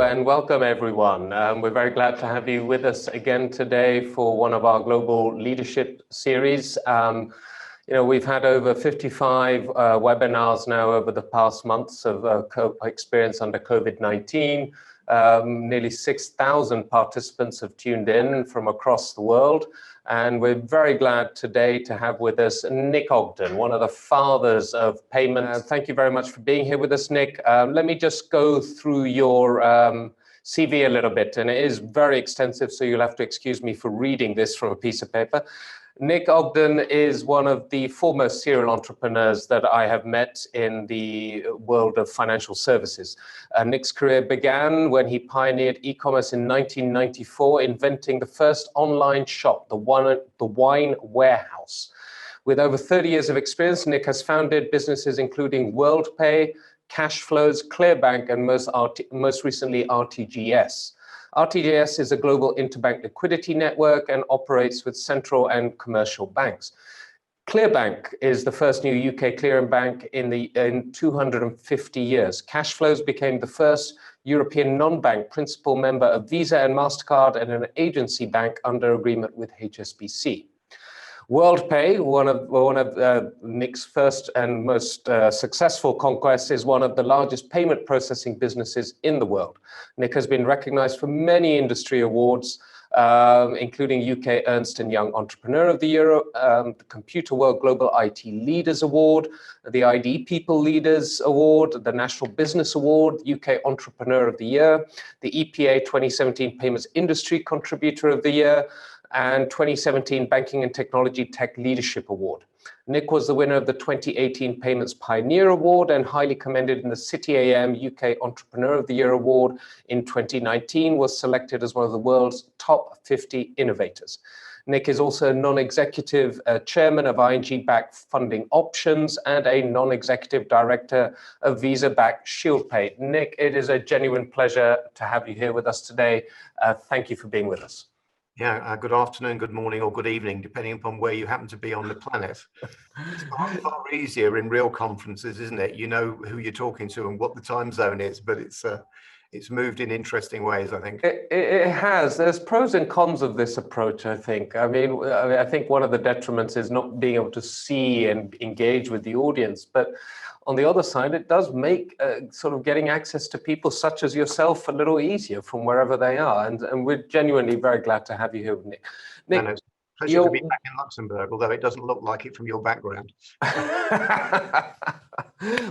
and welcome everyone. We're very glad to have you with us again today for one of our global leadership series. We've had over 55 webinars now over the past months of experience under COVID-19. Nearly 6,000 participants have tuned in from across the world. And we're very glad today to have with us Nick Ogden, one of the fathers of payments. Thank you very much for being here with us, Nick. Let me just go through your CV a little bit, and it is very extensive, so you'll have to excuse me for reading this from a piece of paper. Nick Ogden is one of the foremost serial entrepreneurs that I have met in the world of financial services. Nick's career began when he pioneered e-commerce in 1994, inventing the first online shop, the Wine Warehouse. With over 30 years of experience, Nick has founded businesses including WorldPay, Cashflows, ClearBank, and most recently RTGS. RTGS is a global interbank liquidity network and operates with central and commercial banks. ClearBank is the first new UK clearing bank in 250 years. Cashflows became the first European non-bank principal member of Visa and MasterCard and an agency bank under agreement with HSBC. WorldPay, one of Nick's first and most successful conquests, is one of the largest payment processing businesses in the world. Nick has been recognized for many industry awards, including UK Ernst & Young Entrepreneur of the Year, the Computer World Global IT Leaders Award, the ID People Leaders Award, the National Business Award, UK Entrepreneur of the Year, the EPA 2017 Payments Industry Contributor of the Year, and 2017 Banking and Technology Tech Leadership Award. Nick was the winner of the 2018 Payments Pioneer Award and highly commended in the City AM UK Entrepreneur of the Year Award in 2019, was selected as one of the world's top 50 innovators. Nick is also a non-executive chairman of ING-backed Funding Options and a non-executive director of Visa-backed ShieldPay. Nick, it is a genuine pleasure to have you here with us today. Thank you for being with us. Yeah, good afternoon, good morning, or good evening, depending upon where you happen to be on the planet. It's far easier in real conferences, isn't it? You know who you're talking to and what the time zone is, but it's moved in interesting ways, I think. It has. There's pros and cons of this approach, I think. I mean, I think one of the detriments is not being able to see and engage with the audience, but on the other side, it does make sort of getting access to people such as yourself a little easier from wherever they are. And we're genuinely very glad to have you here with Nick. Nick, it's a pleasure to be back in Luxembourg, although it doesn't look like it from your background.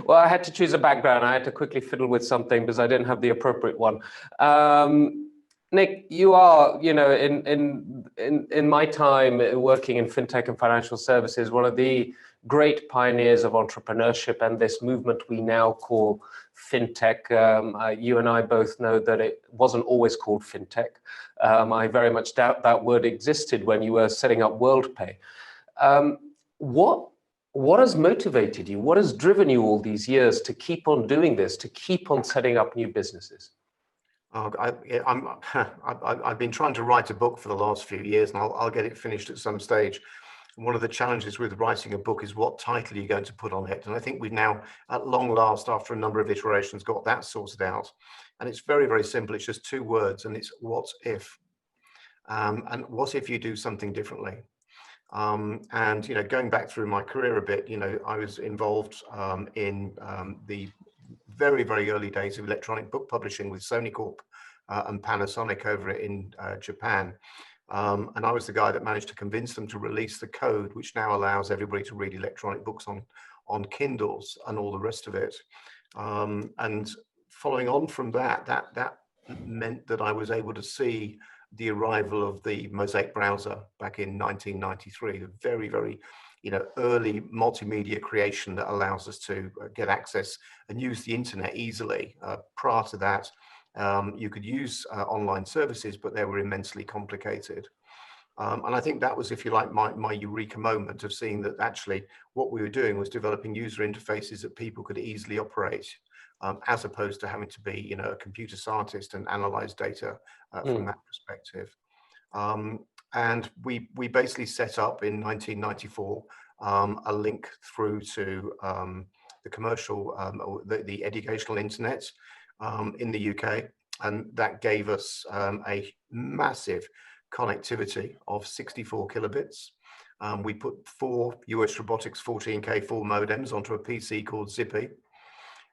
Well, I had to choose a background. I had to quickly fiddle with something because I didn't have the appropriate one. Nick, you are, in my time working in fintech and financial services, one of the great pioneers of entrepreneurship and this movement we now call fintech. You and I both know that it wasn't always called fintech. I very much doubt that word existed when you were setting up WorldPay. What has motivated you? What has driven you all these years to keep on doing this, to keep on setting up new businesses? I've been trying to write a book for the last few years, and I'll get it finished at some stage. One of the challenges with writing a book is what title you're going to put on it. And I think we've now, at long last, after a number of iterations, got that sorted out. And it's very, very simple. It's just two words, and it's what if. And what if you do something differently? And going back through my career a bit, I was involved in the very, very early days of electronic book publishing with Sony Corp and Panasonic over in Japan. And I was the guy that managed to convince them to release the code, which now allows everybody to read electronic books on Kindles and all the rest of it. And following on from that meant that I was able to see the arrival of the Mosaic browser back in 1993, the very, very early multimedia creation that allows us to get access and use the internet easily. Prior to that, you could use online services, but they were immensely complicated. And I think that was, if you like, my eureka moment of seeing that actually what we were doing was developing user interfaces that people could easily operate, as opposed to having to be, a computer scientist and analyze data from that perspective. And we basically set up in 1994 a link through to the commercial, the educational internet in the UK. And that gave us a massive connectivity of 64 kilobits. We put 4 US Robotics 14K full modems onto a PC called Zippy.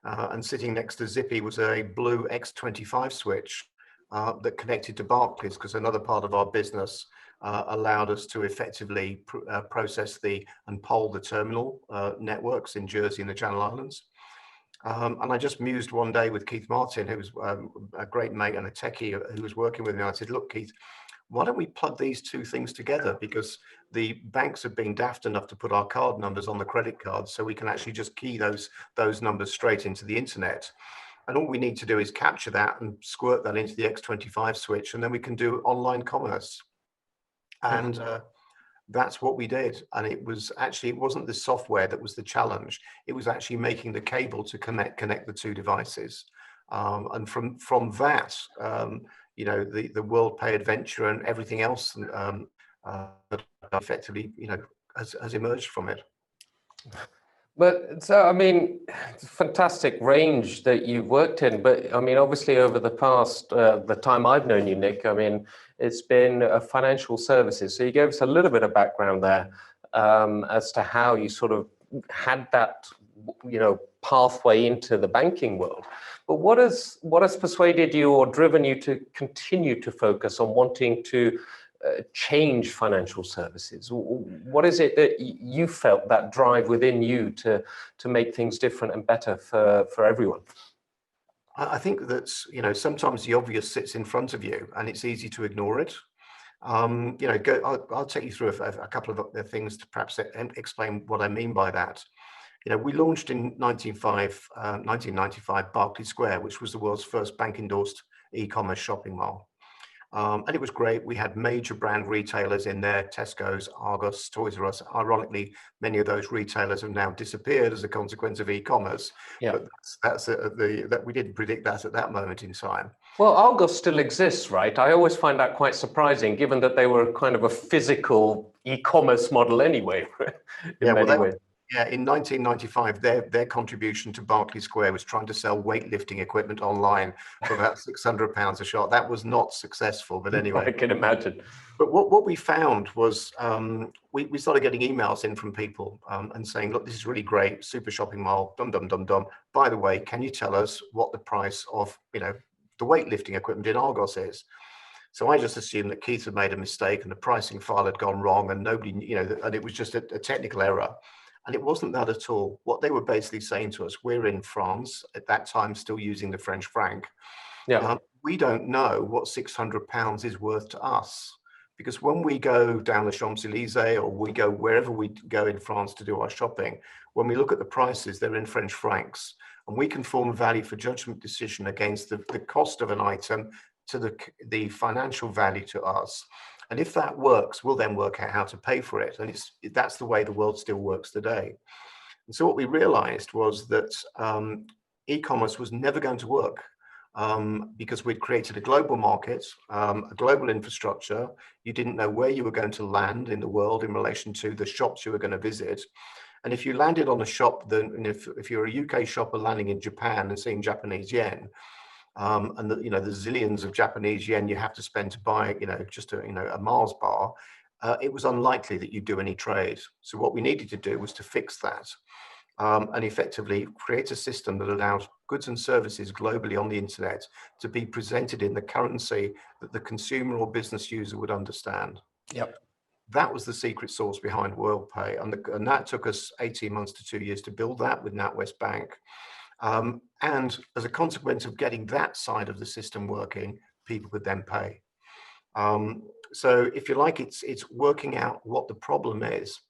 And sitting next to Zippy was a blue X25 switch that connected to Barclays, because another part of our business allowed us to effectively process and poll the terminal networks in Jersey and the Channel Islands. And I just mused one day with Keith Martin, who was a great mate and a techie who was working with me. I said, look, Keith, why don't we plug these two things together? Because the banks have been daft enough to put our card numbers on the credit cards, so we can actually just key those numbers straight into the internet. And all we need to do is capture that and squirt that into the X25 switch, and then we can do online commerce. And that's what we did. And it wasn't the software that was the challenge. It was actually making the cable to connect the two devices. And from that, you know, the WorldPay adventure and everything else effectively, you know, has emerged from it. But so, I mean, fantastic range that you've worked in. But I mean, obviously over the past, the time I've known you, Nick, I mean, it's been financial services. So you gave us a little bit of background there as to how you sort of had that, you know, pathway into the banking world. But what has persuaded you or driven you to continue to focus on wanting to change financial services? What is it that you felt that drive within you to make things different and better for everyone? I think that, you know, sometimes the obvious sits in front of you and it's easy to ignore it. You know, I'll take you through a couple of things to perhaps explain what I mean by that. You know, we launched in 1995 Berkeley Square, which was the world's first bank-endorsed e-commerce shopping mall. And it was great. We had major brand retailers in there, Tesco's, Argos, Toys R Us. Ironically, many of those retailers have now disappeared as a consequence of e-commerce. Yeah. But that we didn't predict that at that moment in time. Well, Argos still exists, right? I always find that quite surprising, given that they were kind of a physical e-commerce model anyway, in many ways. Yeah, in 1995, their contribution to Berkeley Square was trying to sell weightlifting equipment online for about £600 a shot. That was not successful, but anyway. I can imagine. But what we found was we started getting emails in from people and saying, look, this is really great, super shopping mall, dum, dum, dum, dum. By the way, can you tell us what the price of, you know, the weightlifting equipment in Argos is? So I just assumed that Keith had made a mistake and the pricing file had gone wrong and nobody, you know, and it was just a technical error. And it wasn't that at all. What they were basically saying to us, we're in France at that time, still using the French franc. Yeah. We don't know what £600 is worth to us, because when we go down the Champs-Élysées or we go wherever we go in France to do our shopping, when we look at the prices, they're in French francs, and we can form a value for judgment decision against the cost of an item to the financial value to us. And if that works, we'll then work out how to pay for it. And that's the way the world still works today. And so what we realized was that e-commerce was never going to work because we'd created a global market, a global infrastructure. You didn't know where you were going to land in the world in relation to the shops you were going to visit. And if you landed on a shop, then if you're a UK shopper landing in Japan and seeing Japanese yen, and the zillions of Japanese yen you have to spend to buy, just a Mars bar, it was unlikely that you'd do any trade. So what we needed to do was to fix that and effectively create a system that allows goods and services globally on the internet to be presented in the currency that the consumer or business user would understand. Yep. That was the secret sauce behind WorldPay, and that took us 18 months to 2 years to build that with NatWest Bank. And as a consequence of getting that side of the system working, people could then pay. So if you like, it's working out what the problem is.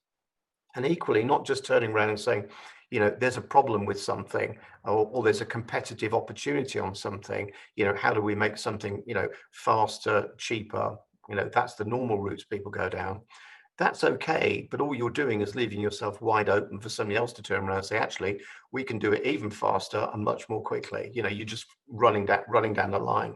And equally, not just turning around and saying, there's a problem with something, or there's a competitive opportunity on something, how do we make something, faster, cheaper? That's the normal routes people go down. That's okay, but all you're doing is leaving yourself wide open for somebody else to turn around and say, actually, we can do it even faster and much more quickly. You're just running down the line.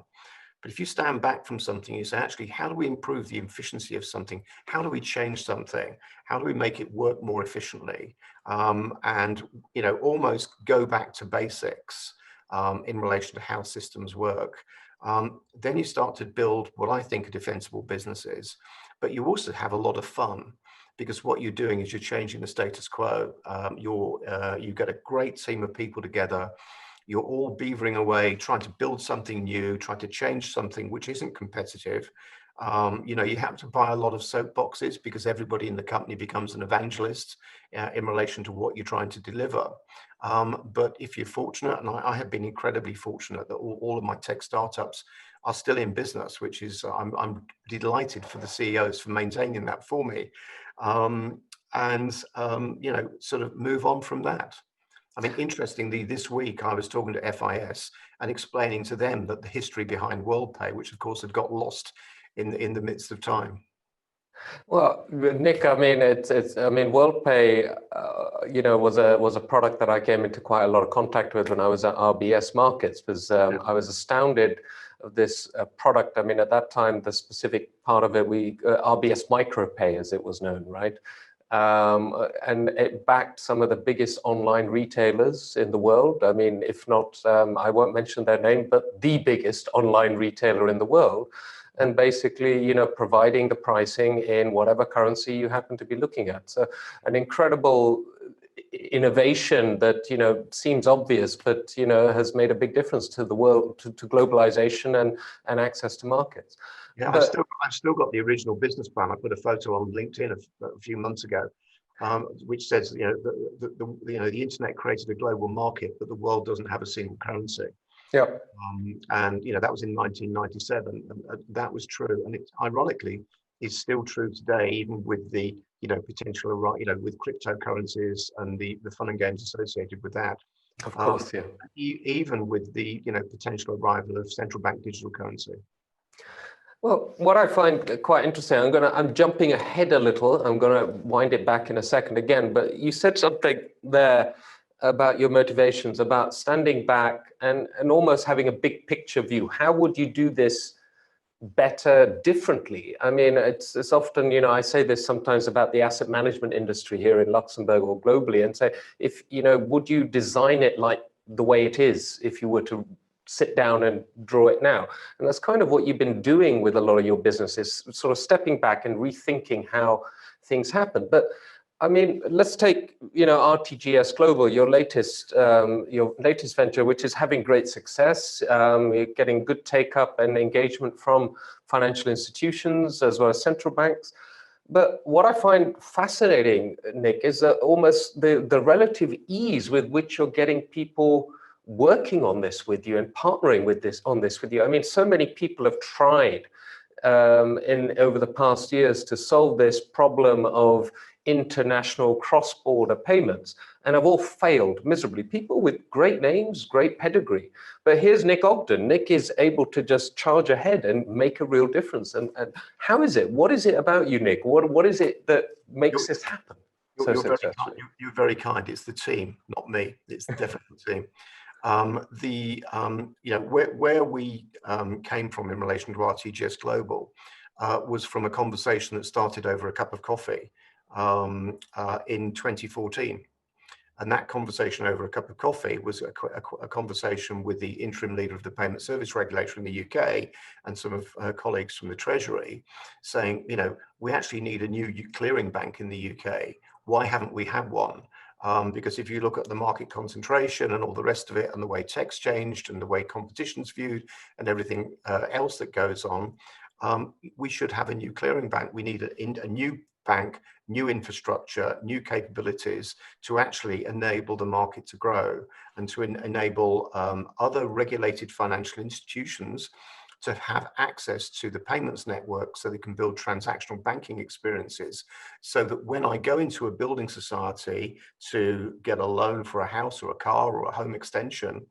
But if you stand back from something, you say, actually, how do we improve the efficiency of something? How do we change something? How do we make it work more efficiently? And almost go back to basics in relation to how systems work. Then you start to build what I think are defensible businesses, but you also have a lot of fun because what you're doing is you're changing the status quo. You get a great team of people together. You're all beavering away, trying to build something new, trying to change something which isn't competitive. You have to buy a lot of soapboxes because everybody in the company becomes an evangelist in relation to what you're trying to deliver. But if you're fortunate, and I have been incredibly fortunate that all of my tech startups are still in business, which is, I'm delighted for the CEOs for maintaining that for me. Sort of move on from that. I mean, interestingly, this week I was talking to FIS and explaining to them that the history behind WorldPay, which of course had got lost in the midst of time. Well, Nick, I mean, WorldPay, was a product that I came into quite a lot of contact with when I was at RBS Markets, because I was astounded of this product. I mean, at that time, the specific part of it, RBS MicroPay, as it was known, right? And it backed some of the biggest online retailers in the world. I mean, if not, I won't mention their name, but the biggest online retailer in the world. And basically, providing the pricing in whatever currency you happen to be looking at. So an incredible innovation that, seems obvious, but, has made a big difference to the world, to globalization and access to markets. Yeah, I've still got the original business plan. I put a photo on LinkedIn a few months ago, which says, the internet created a global market, but the world doesn't have a single currency. Yeah. That was in 1997, and that was true. And it ironically is still true today, even with the, potential, with cryptocurrencies and the fun and games associated with that. Of course, yeah. Even with the, potential arrival of central bank digital currency. Well, what I find quite interesting, I'm jumping ahead a little. I'm going to wind it back in a second again, but you said something there about your motivations, about standing back and almost having a big picture view. How would you do this better, differently? I mean, it's often, I say this sometimes about the asset management industry here in Luxembourg or globally, and say, would you design it like the way it is if you were to sit down and draw it now? And that's kind of what you've been doing with a lot of your businesses, sort of stepping back and rethinking how things happen. But I mean, let's take, RTGS Global, your latest venture, which is having great success. You're getting good take-up and engagement from financial institutions as well as central banks. But what I find fascinating, Nick, is that almost the relative ease with which you're getting people working on this with you and partnering on this with you. I mean, so many people have tried over the past years to solve this problem of international cross-border payments, and have all failed miserably. People with great names, great pedigree. But here's Nick Ogden. Nick is able to just charge ahead and make a real difference. And how is it? What is it about you, Nick? What is it that makes this happen? You're very kind. It's the team, not me. It's definitely the team. Where we came from in relation to RTGS Global was from a conversation that started over a cup of coffee in 2014. And that conversation over a cup of coffee was a conversation with the interim leader of the payment service regulator in the UK and some of her colleagues from the Treasury saying, we actually need a new clearing bank in the UK. Why haven't we had one? Because if you look at the market concentration and all the rest of it and the way tech's changed and the way competition's viewed and everything else that goes on, we should have a new clearing bank. We need a new bank, new infrastructure, new capabilities to actually enable the market to grow and to enable other regulated financial institutions to have access to the payments network so they can build transactional banking experiences, so that when I go into a building society to get a loan for a house or a car or a home extension,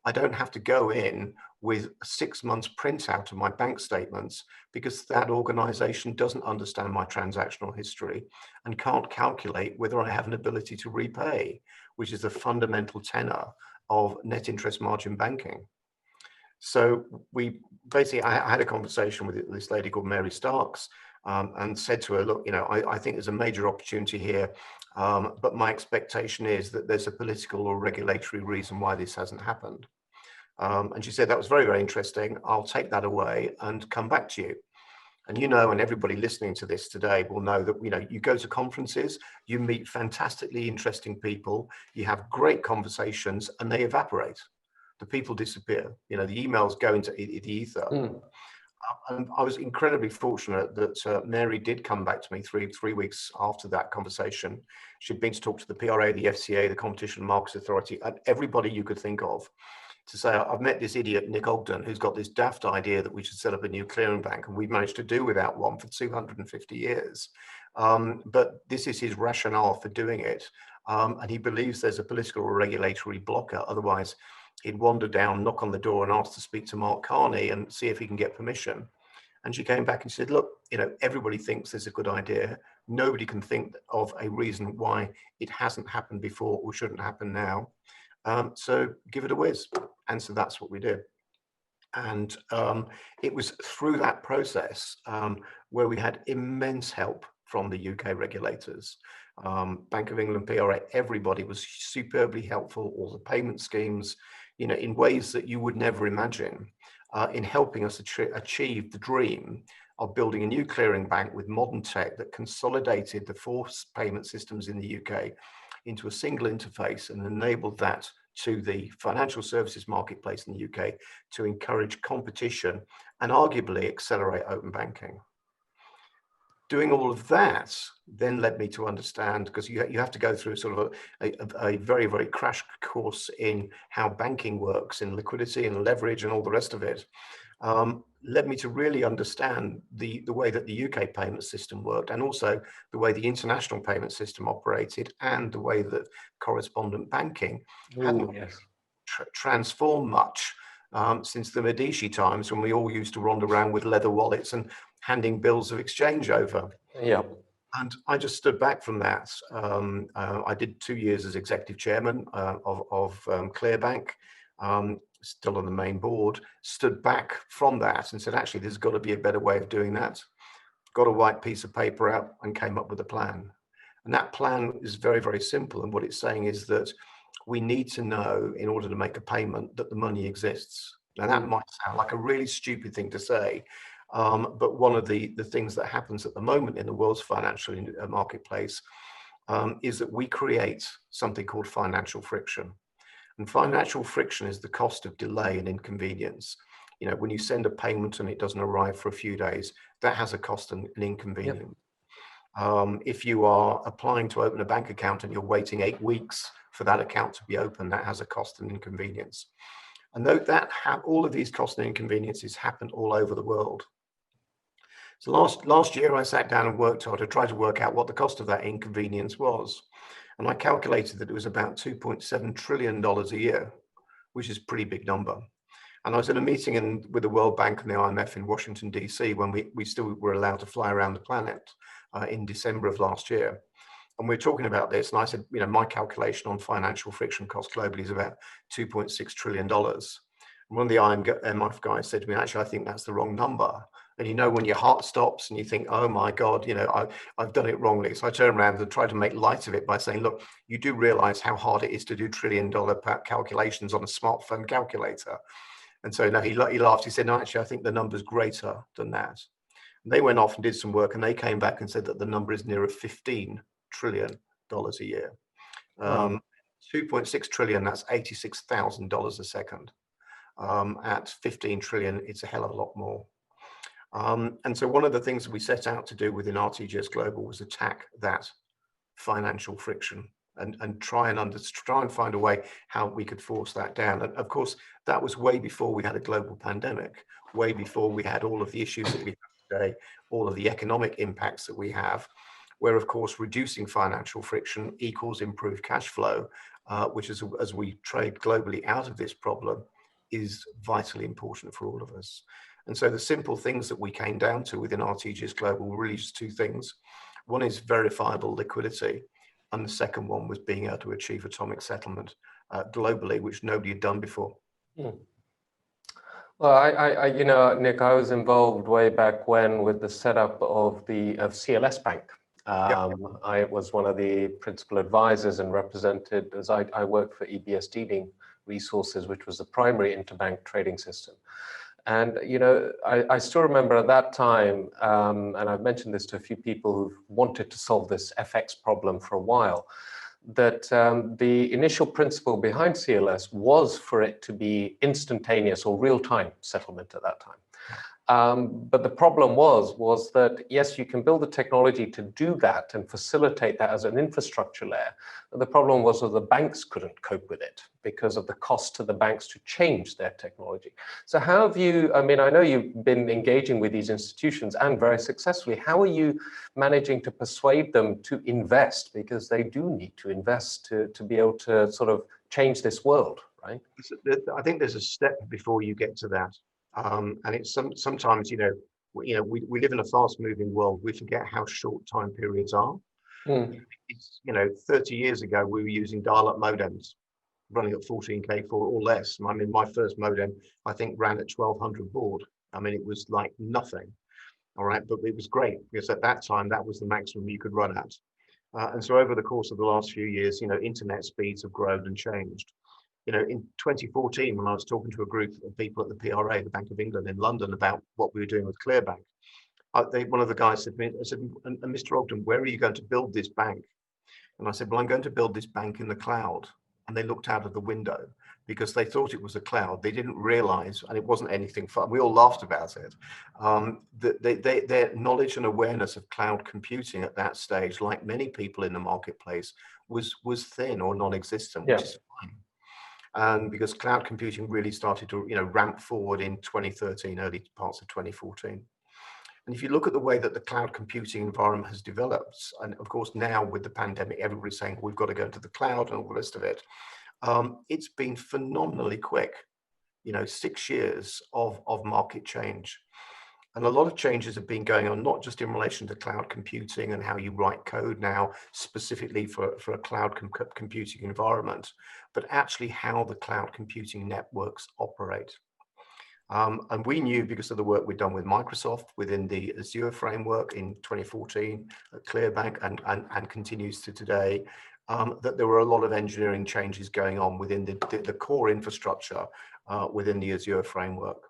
I don't have to go in with 6 months printout of my bank statements because that organization doesn't understand my transactional history and can't calculate whether I have an ability to repay, which is a fundamental tenor of net interest margin banking. So I had a conversation with this lady called Mary Starks and said to her, look, I think there's a major opportunity here, but my expectation is that there's a political or regulatory reason why this hasn't happened. And she said, that was very, very interesting. I'll take that away and come back to you. And and everybody listening to this today will know that, you go to conferences, you meet fantastically interesting people, you have great conversations, and they evaporate. The people disappear. The emails go into the ether. And I was incredibly fortunate that Mary did come back to me three weeks after that conversation. She'd been to talk to the PRA, the FCA, the Competition and Markets Authority, and everybody you could think of, to say, I've met this idiot, Nick Ogden, who's got this daft idea that we should set up a new clearing bank, and we've managed to do without one for 250 years. But this is his rationale for doing it. And he believes there's a political or regulatory blocker. Otherwise, he'd wander down, knock on the door and ask to speak to Mark Carney and see if he can get permission. And she came back and said, look, everybody thinks there's a good idea. Nobody can think of a reason why it hasn't happened before or shouldn't happen now. So give it a whiz. And so that's what we did. And it was through that process where we had immense help from the UK regulators. Bank of England, PRA, everybody was superbly helpful, all the payment schemes, in ways that you would never imagine, in helping us achieve the dream of building a new clearing bank with modern tech that consolidated the four payment systems in the UK into a single interface and enabled that to the financial services marketplace in the UK to encourage competition and arguably accelerate open banking. Doing all of that then led me to understand, because you have to go through sort of a very, very crash course in how banking works, in liquidity and leverage and all the rest of it, led me to really understand the way that the UK payment system worked, and also the way the international payment system operated, and the way that correspondent banking hadn't transformed much since the Medici times, when we all used to wander around with leather wallets and handing bills of exchange over. Yeah. And I just stood back from that. I did 2 years as executive chairman of ClearBank, still on the main board, stood back from that and said, actually, there's got to be a better way of doing that. Got a white piece of paper out and came up with a plan. And that plan is very, very simple. And what it's saying is that we need to know, in order to make a payment, that the money exists. Now, that might sound like a really stupid thing to say, but one of the things that happens at the moment in the world's financial marketplace is that we create something called financial friction. And financial friction is the cost of delay and inconvenience. When you send a payment and it doesn't arrive for a few days, that has a cost and an inconvenience. Yep. If you are applying to open a bank account and you're waiting 8 weeks for that account to be open, that has a cost and inconvenience. And all of these costs and inconveniences happen all over the world. So last year I sat down and worked hard to try to work out what the cost of that inconvenience was. And I calculated that it was about $2.7 trillion a year, which is a pretty big number. And I was in a meeting with the World Bank and the IMF in Washington, DC, when we still were allowed to fly around the planet in December of last year. And we were talking about this, and I said, my calculation on financial friction cost globally is about $2.6 trillion. And one of the IMF guys said to me, actually, I think that's the wrong number. And when your heart stops and you think, oh my God, I've done it wrongly. So I turned around and tried to make light of it by saying, look, you do realize how hard it is to do $1 trillion calculations on a smartphone calculator. And so he laughed. He said, no, actually, I think the number's greater than that. And they went off and did some work, and they came back and said that the number is nearer $15 trillion a year. 2.6 trillion, that's $86,000 a second. At 15 trillion, it's a hell of a lot more. And so one of the things that we set out to do within RTGS Global was attack that financial friction and try and find a way how we could force that down. And of course, that was way before we had a global pandemic, way before we had all of the issues that we have today, all of the economic impacts that we have, where of course reducing financial friction equals improved cash flow, which is, as we trade globally out of this problem, is vitally important for all of us. And so the simple things that we came down to within RTGS Global were really just two things. One is verifiable liquidity, and the second one was being able to achieve atomic settlement globally, which nobody had done before. Well, Nick, I was involved way back when with the setup of CLS Bank. I was one of the principal advisors and represented, as I worked for EBS Dealing resources, which was the primary interbank trading system. And, I still remember at that time, and I've mentioned this to a few people who've wanted to solve this FX problem for a while, that the initial principle behind CLS was for it to be instantaneous or real-time settlement at that time. But the problem was that, yes, you can build the technology to do that and facilitate that as an infrastructure layer. But the problem was that the banks couldn't cope with it because of the cost to the banks to change their technology. So how have you, I know you've been engaging with these institutions and very successfully. How are you managing to persuade them to invest? Because they do need to invest to be able to sort of change this world, right? I think there's a step before you get to that. And it's sometimes, we live in a fast-moving world. We forget how short time periods are. Mm. It's, 30 years ago, we were using dial-up modems running at 14K or less. My first modem, I think, ran at 1200 baud. It was like nothing. All right, but it was great because at that time, that was the maximum you could run at. And so over the course of the last few years, internet speeds have grown and changed. In 2014, when I was talking to a group of people at the PRA, the Bank of England in London, about what we were doing with ClearBank, one of the guys said to me, and Mr. Ogden, where are you going to build this bank? And I said, well, I'm going to build this bank in the cloud. And they looked out of the window because they thought it was a cloud. They didn't realize, and it wasn't anything fun. We all laughed about it. Their knowledge and awareness of cloud computing at that stage, like many people in the marketplace, was thin or non-existent, which is fine. And because cloud computing really started to ramp forward in 2013, early parts of 2014. And if you look at the way that the cloud computing environment has developed, and of course now with the pandemic, everybody's saying we've got to go to the cloud and all the rest of it, it's been phenomenally quick. 6 years of market change. And a lot of changes have been going on, not just in relation to cloud computing and how you write code now, specifically for a cloud computing environment, but actually how the cloud computing networks operate. And we knew, because of the work we'd done with Microsoft within the Azure framework in 2014 at ClearBank and continues to today, that there were a lot of engineering changes going on within the core infrastructure within the Azure framework.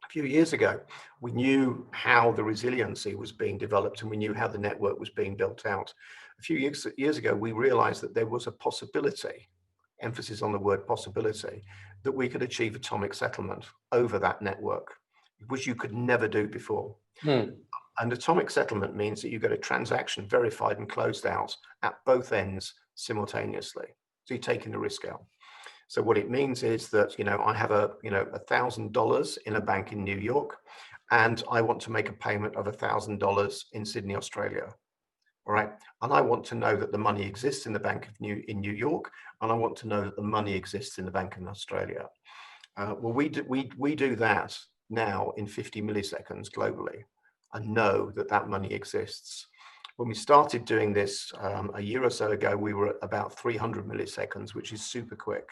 A few years ago, we knew how the resiliency was being developed and we knew how the network was being built out. A few years ago, we realized that there was a possibility, emphasis on the word possibility, that we could achieve atomic settlement over that network, which you could never do before. And atomic settlement means that you get a transaction verified and closed out at both ends simultaneously. So you're taking the risk out. So what it means is that, I have $1,000 in a bank in New York, and I want to make a payment of $1,000 in Sydney, Australia. All right. And I want to know that the money exists in the bank in New York, and I want to know that the money exists in the bank in Australia. Well, we do that now in 50 milliseconds globally and know that that money exists. When we started doing this a year or so ago, we were at about 300 milliseconds, which is super quick.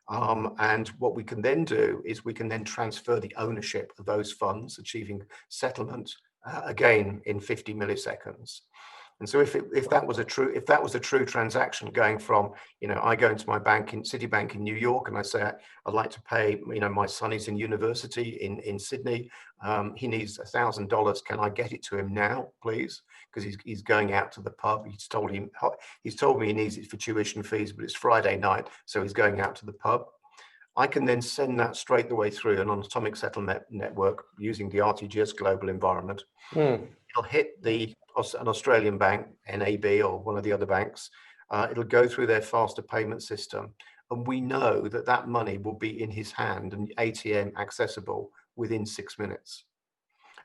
And what we can then do is we can then transfer the ownership of those funds, achieving settlement again in 50 milliseconds. And so if that was a true transaction, going from, I go into my bank in Citibank in New York and I say, I'd like to pay, my son is in university in Sydney. He needs $1,000. Can I get it to him now, please? Because he's going out to the pub. He's told me he needs it for tuition fees, but it's Friday night, so he's going out to the pub. I can then send that straight the way through an atomic settlement network using the RTGS global environment. It'll hit an Australian bank, NAB or one of the other banks. It'll go through their faster payment system. And we know that that money will be in his hand and ATM accessible within 6 minutes.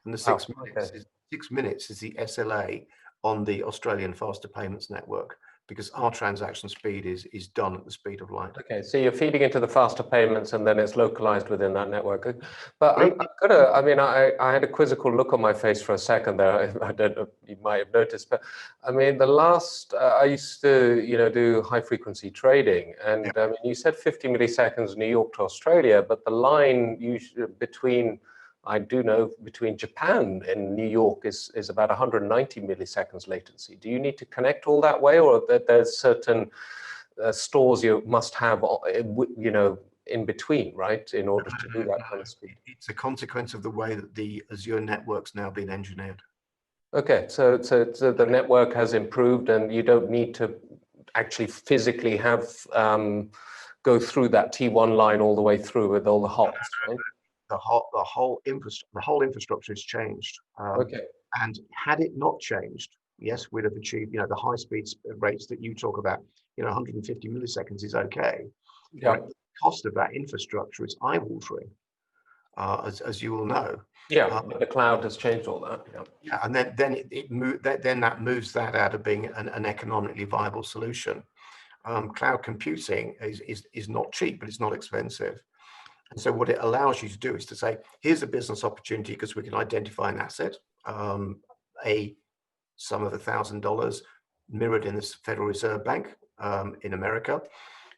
And the 6 minutes, okay. 6 minutes is the SLA on the Australian faster payments network, because our transaction speed is done at the speed of light. Okay, so you're feeding into the faster payments and then it's localized within that network. But I had a quizzical look on my face for a second there. I don't know, you might have noticed, but I used to, do high frequency trading, and you said 50 milliseconds New York to Australia, but the line between Japan and New York is about 190 milliseconds latency. Do you need to connect all that way, or that there's certain stores you must have, in between, right, in order to do that kind of speed. It's a consequence of the way that the Azure network's now been engineered. Okay, so the network has improved, and you don't need to actually physically have go through that T1 line all the way through with all the hops, right? The whole infrastructure has changed. Okay. And had it not changed, yes, we'd have achieved, the high speed rates that you talk about. 150 milliseconds is okay. Yeah. Right? The cost of that infrastructure is eye-watering, as you will know. Yeah, the cloud has changed all that. Yeah. Yeah, and then that moves that out of being an economically viable solution. Cloud computing is not cheap, but it's not expensive. And so what it allows you to do is to say, here's a business opportunity because we can identify an asset, a sum of $1,000 mirrored in the Federal Reserve Bank in America.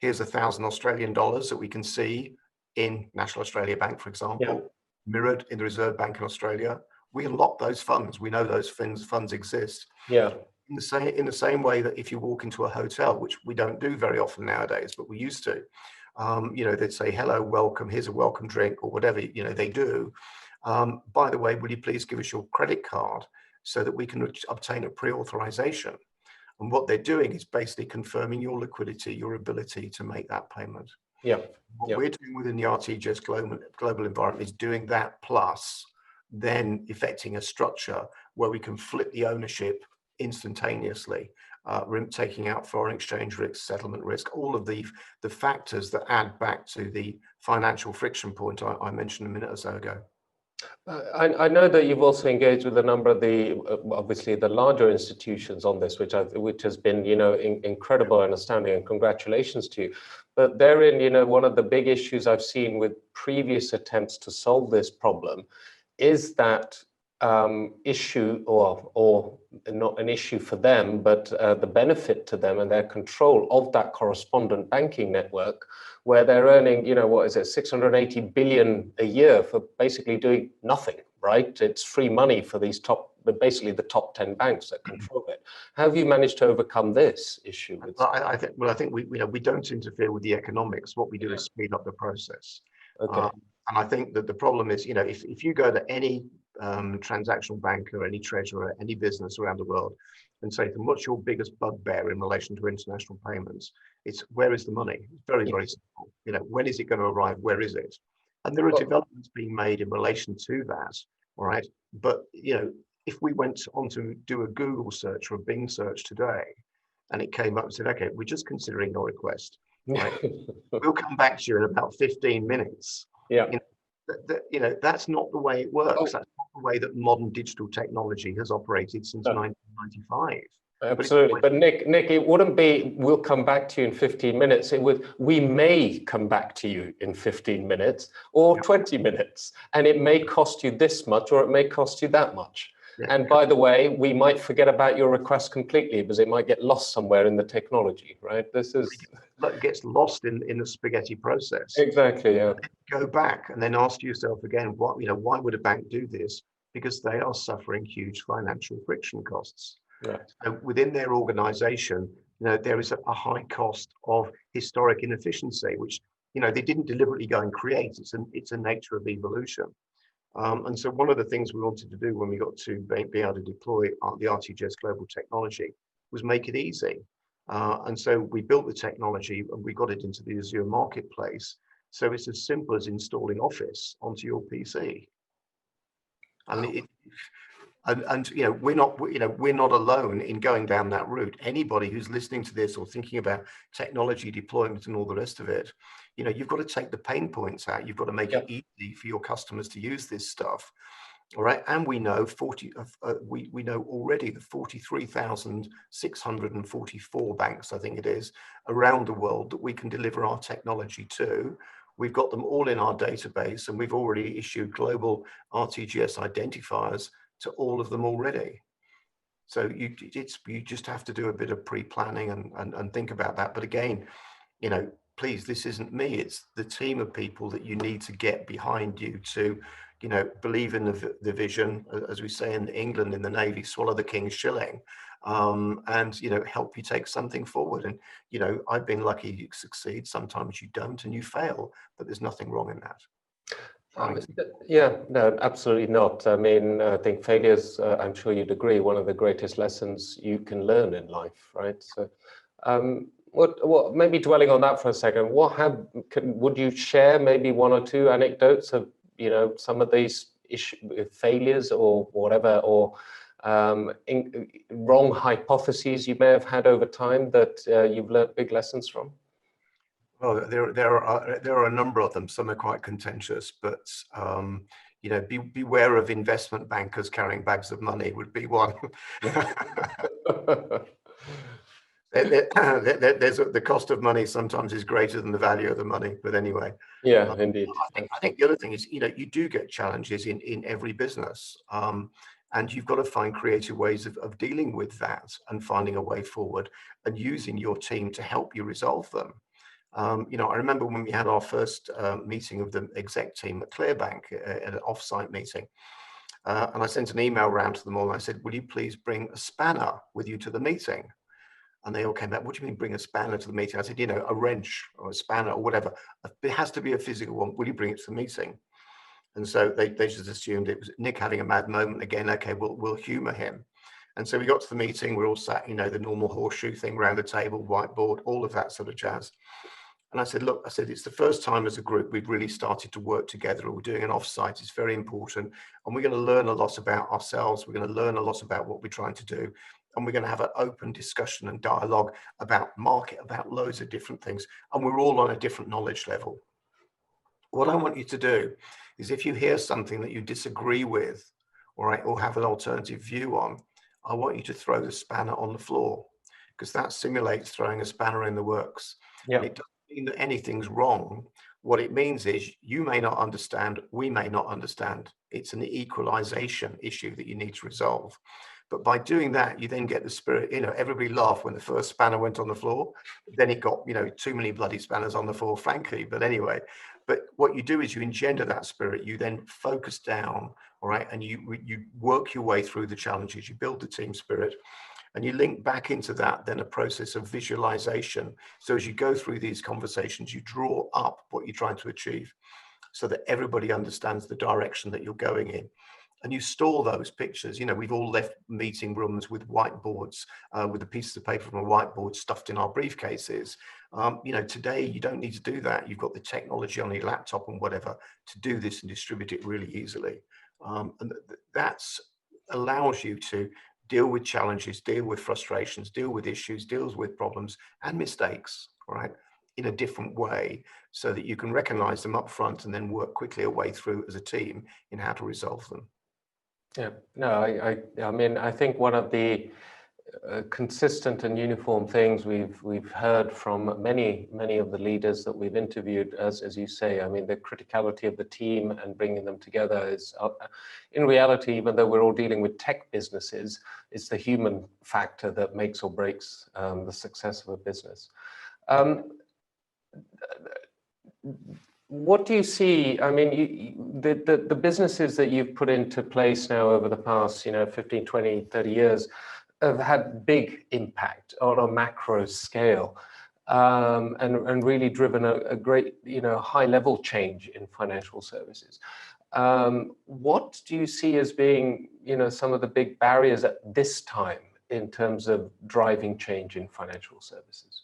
Here's 1,000 Australian dollars that we can see in National Australia Bank, for example, mirrored in the Reserve Bank in Australia. We unlock those funds. We know those funds exist. Yeah. In the same way that if you walk into a hotel, which we don't do very often nowadays, but we used to, they'd say, hello, welcome, here's a welcome drink, or whatever, they do. By the way, will you please give us your credit card so that we can obtain a pre-authorization? And what they're doing is basically confirming your liquidity, your ability to make that payment. Yeah. What we're doing within the RTGS global environment is doing that, plus then effecting a structure where we can flip the ownership instantaneously, taking out foreign exchange risk, settlement risk, all of the factors that add back to the financial friction point I mentioned a minute or so ago. I know that you've also engaged with a number of obviously the larger institutions on this, which has been, incredible and astounding, and congratulations to you. But therein, one of the big issues I've seen with previous attempts to solve this problem is that issue, or not an issue for them, but the benefit to them and their control of that correspondent banking network, where they're earning, what is it, 680 billion a year for basically doing nothing, right? It's free money for these basically the top 10 banks that control it. How have you managed to overcome this issue? I think we don't interfere with the economics. What we do is speed up the process. Okay. And I think that the problem is, if you go to any transactional banker, any treasurer, any business around the world, and say to them, what's your biggest bugbear in relation to international payments? It's, where is the money? It's very, very simple. When is it going to arrive? Where is it? And there are developments being made in relation to that. All right. But, if we went on to do a Google search or a Bing search today, and it came up and said, okay, we're just considering your request. Right? We'll come back to you in about 15 minutes. Yeah. That's not the way it works. That's not the way that modern digital technology has operated since 1995. Absolutely. But Nick, it wouldn't be, we'll come back to you in 15 minutes. It would, we may come back to you in 15 minutes or 20 minutes, and it may cost you this much, or it may cost you that much. Yeah. And by the way, we might forget about your request completely because it might get lost somewhere in the technology, right? It gets lost in the spaghetti process. Exactly, yeah. Go back and then ask yourself again, why would a bank do this? Because they are suffering huge financial friction costs. Right. So within their organization, there is a high cost of historic inefficiency, which, they didn't deliberately go and create. It's a nature of evolution. And so one of the things we wanted to do when we got to be able to deploy the RTGS global technology was make it easy. And so we built the technology and we got it into the Azure marketplace. So it's as simple as installing Office onto your PC. And we're not alone in going down that route. Anybody who's listening to this or thinking about technology deployment and all the rest of it, you've got to take the pain points out. You've got to make it easy for your customers to use this stuff. All right. And we know we know already the 43,644 banks, I think it is, around the world that we can deliver our technology to. We've got them all in our database, and we've already issued global RTGS identifiers to all of them already. So you just have to do a bit of pre-planning and think about that. But again, please, this isn't me. It's the team of people that you need to get behind you to, believe in the vision, as we say in England in the Navy, swallow the king's shilling, and help you take something forward. And I've been lucky you succeed. Sometimes you don't and you fail, but there's nothing wrong in that. Yeah, no, absolutely not. I mean, I think failures, I'm sure you'd agree, one of the greatest lessons you can learn in life, right? So, what maybe dwelling on that for a second, would you share maybe one or two anecdotes of, some of these failures or whatever, or wrong hypotheses you may have had over time that you've learned big lessons from? Well, there are a number of them. Some are quite contentious, but beware of investment bankers carrying bags of money would be one. The cost of money sometimes is greater than the value of the money. But anyway, yeah, indeed. I think the other thing is, you do get challenges in every business, and you've got to find creative ways of dealing with that and finding a way forward and using your team to help you resolve them. I remember when we had our first meeting of the exec team at ClearBank, at an off-site meeting, and I sent an email around to them all and I said, will you please bring a spanner with you to the meeting? And they all came back, what do you mean bring a spanner to the meeting? I said, a wrench or a spanner or whatever. It has to be a physical one. Will you bring it to the meeting? And so they just assumed it was Nick having a mad moment again. Okay, we'll humor him. And so we got to the meeting. We're all sat, the normal horseshoe thing around the table, whiteboard, all of that sort of jazz. And I said, look, it's the first time as a group we've really started to work together. We're doing an offsite. It's very important. And we're going to learn a lot about ourselves. We're going to learn a lot about what we're trying to do. And we're going to have an open discussion and dialogue about market, about loads of different things. And we're all on a different knowledge level. What I want you to do is if you hear something that you disagree with, or have an alternative view on, I want you to throw the spanner on the floor, because that simulates throwing a spanner in the works. Yeah. And it doesn't mean that anything's wrong. What it means is you may not understand, we may not understand. It's an equalization issue that you need to resolve. But by doing that, you then get the spirit, everybody laughed when the first spanner went on the floor. Then it got, too many bloody spanners on the floor, frankly. But anyway, but what you do is you engender that spirit. You then focus down, all right, and you work your way through the challenges. You build the team spirit. And you link back into that, then a process of visualization. So as you go through these conversations, you draw up what you're trying to achieve so that everybody understands the direction that you're going in. And you store those pictures. We've all left meeting rooms with whiteboards, with the pieces of paper from a whiteboard stuffed in our briefcases. Today you don't need to do that. You've got the technology on your laptop and whatever to do this and distribute it really easily. And that allows you to deal with challenges, deal with frustrations, deal with issues, deals with problems and mistakes, right, in a different way, so that you can recognize them up front and then work quickly a way through as a team in how to resolve them. Yeah, no, I mean, I think one of the consistent and uniform things we've heard from many of the leaders that we've interviewed, as you say, I mean, the criticality of the team and bringing them together is, in reality, even though we're all dealing with tech businesses, it's the human factor that makes or breaks the success of a business. What do you see? I mean, the businesses that you've put into place now over the past, 15, 20, 30 years have had big impact on a macro scale, and really driven a great, high level change in financial services. What do you see as being, some of the big barriers at this time in terms of driving change in financial services?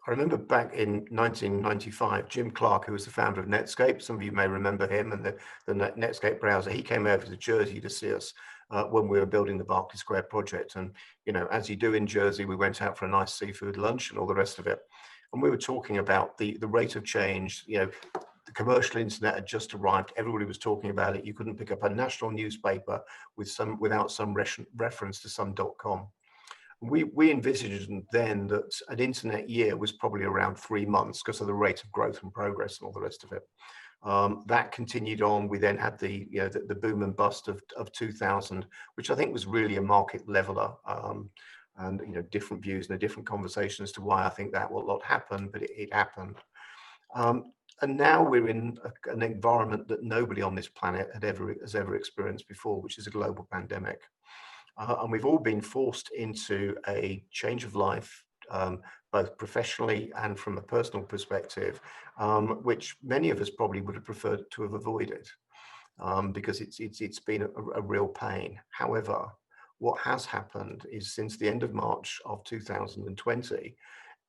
I remember back in 1995, Jim Clark, who was the founder of Netscape, some of you may remember him and the Netscape browser, he came over to Jersey to see us when we were building the Berkeley Square project. And, as you do in Jersey, we went out for a nice seafood lunch and all the rest of it. And we were talking about the rate of change. The commercial internet had just arrived. Everybody was talking about it. You couldn't pick up a national newspaper without some reference to some .com. We envisaged then that an internet year was probably around 3 months because of the rate of growth and progress and all the rest of it. That continued on. We then had the boom and bust of 2000, which I think was really a market leveler. and different views and a different conversation as to why I think that will not happen, but it happened. And now we're in an environment that nobody on this planet has ever experienced before, which is a global pandemic. And we've all been forced into a change of life, both professionally and from a personal perspective, which many of us probably would have preferred to have avoided, because it's been a real pain. However, what has happened is since the end of March of 2020,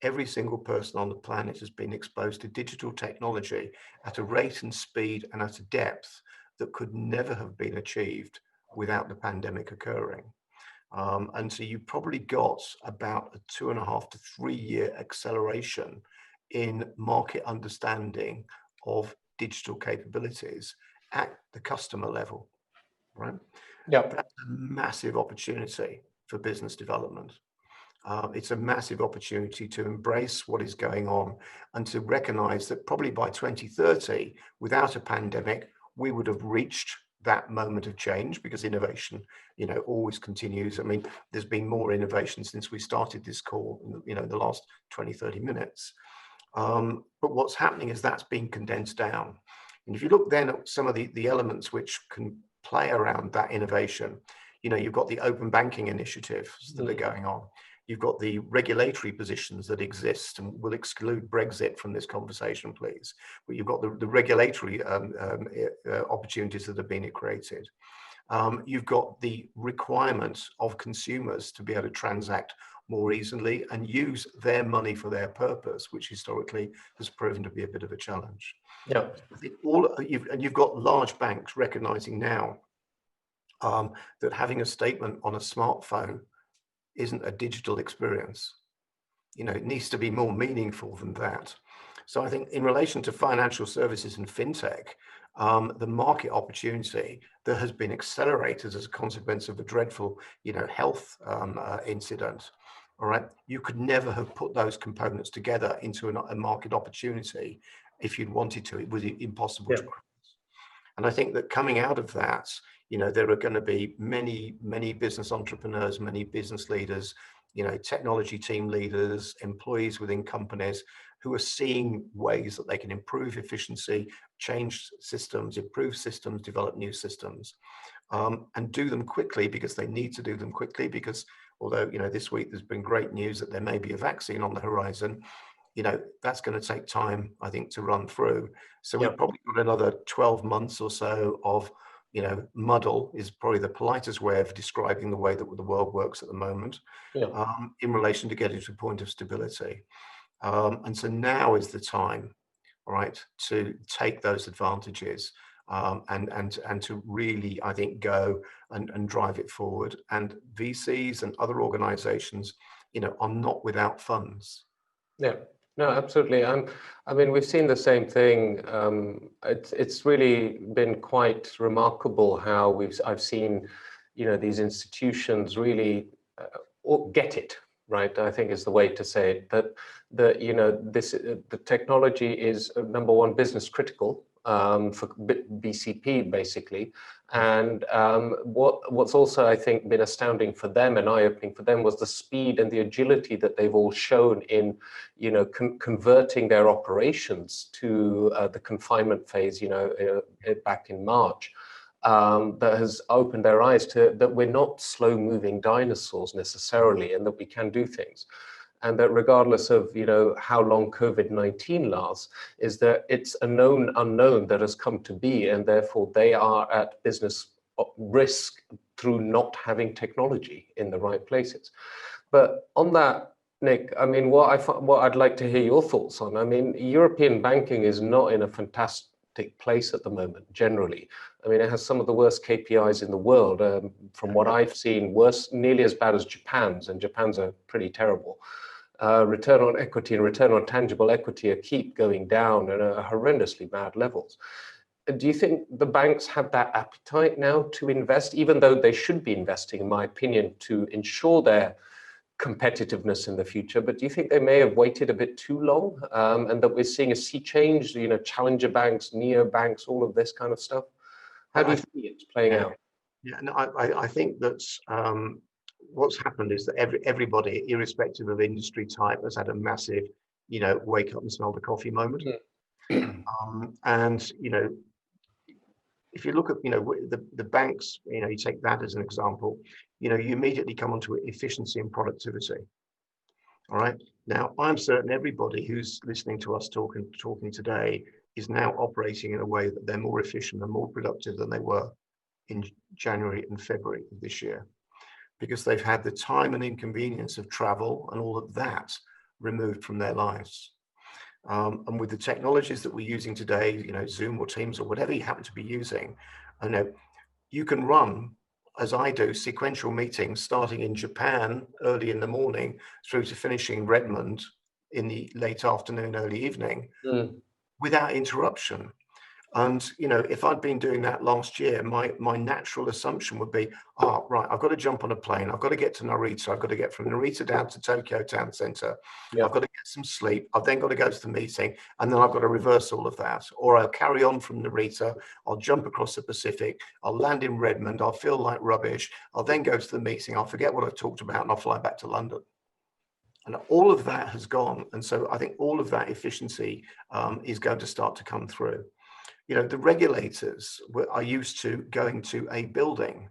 every single person on the planet has been exposed to digital technology at a rate and speed and at a depth that could never have been achieved without the pandemic occurring. And so you probably got about a 2.5 to 3 year acceleration in market understanding of digital capabilities at the customer level, right? Yeah. That's a massive opportunity for business development. It's a massive opportunity to embrace what is going on and to recognize that probably by 2030, without a pandemic, we would have reached that moment of change, because innovation, always continues. I mean, there's been more innovation since we started this call, the last 20, 30 minutes. But what's happening is that's being condensed down. And if you look then at some of the elements which can play around that innovation, you've got the open banking initiatives that are going on. You've got the regulatory positions that exist, and we'll exclude Brexit from this conversation, please. But you've got the regulatory opportunities that have been created. You've got the requirement of consumers to be able to transact more easily and use their money for their purpose, which historically has proven to be a bit of a challenge. Yeah. You've got large banks recognizing now that having a statement on a smartphone isn't a digital experience. It needs to be more meaningful than that. So I think in relation to financial services and fintech, the market opportunity that has been accelerated as a consequence of a dreadful, health incident. All right, you could never have put those components together into a market opportunity if you'd wanted to. It was impossible to create. And I think that coming out of that, there are going to be many business entrepreneurs, many business leaders, technology team leaders, employees within companies who are seeing ways that they can improve efficiency, change systems, improve systems, develop new systems, and do them quickly, because they need to do them quickly. Because although, this week there's been great news that there may be a vaccine on the horizon, that's going to take time, I think, to run through. So we've probably got another 12 months or so of, muddle is probably the politest way of describing the way that the world works at the moment, in relation to getting to a point of stability. And so now is the time, right, to take those advantages, and to really, I think, go and drive it forward. And VCs and other organizations, are not without funds. Yeah. No, absolutely. I mean, we've seen the same thing. It's really been quite remarkable how I've seen, these institutions really get it, right? I think is the way to say it. That the technology is number one, business critical for BCP basically. And what's also, I think, been astounding for them and eye-opening for them was the speed and the agility that they've all shown in, converting their operations to the confinement phase, back in March. That has opened their eyes to that we're not slow-moving dinosaurs necessarily, and that we can do things. And that regardless of, how long COVID-19 lasts, is that it's a known unknown that has come to be, and therefore they are at business risk through not having technology in the right places. But on that, Nick, I mean, what I'd like to hear your thoughts on. I mean, European banking is not in a fantastic place at the moment, generally. I mean, it has some of the worst KPIs in the world. From what I've seen, worse, nearly as bad as Japan's, and Japan's are pretty terrible. Return on equity and return on tangible equity keep going down at horrendously bad levels. Do you think the banks have that appetite now to invest, even though they should be investing, in my opinion, to ensure their competitiveness in the future? But do you think they may have waited a bit too long, and that we're seeing a sea change, challenger banks, neo banks, all of this kind of stuff? How do you see it playing out? Yeah, no, I think that's what's happened is that everybody, irrespective of industry type, has had a massive, wake up and smell the coffee moment. And if you look at the banks, you take that as an example, you immediately come onto efficiency and productivity. All right. Now, I'm certain everybody who's listening to us talking today is now operating in a way that they're more efficient and more productive than they were in January and February of this year, because they've had the time and inconvenience of travel and all of that removed from their lives. And with the technologies that we're using today, Zoom or Teams or whatever you happen to be using, you can run, as I do, sequential meetings starting in Japan early in the morning through to finishing Redmond in the late afternoon, early evening, without interruption. And if I'd been doing that last year, my natural assumption would be, right, I've got to jump on a plane, I've got to get to Narita, I've got to get from Narita down to Tokyo Town Center, I've got to get some sleep, I've then got to go to the meeting, and then I've got to reverse all of that. Or I'll carry on from Narita, I'll jump across the Pacific, I'll land in Redmond, I'll feel like rubbish, I'll then go to the meeting, I'll forget what I've talked about, and I'll fly back to London. And all of that has gone. And so I think all of that efficiency is going to start to come through. The regulators are used to going to a building.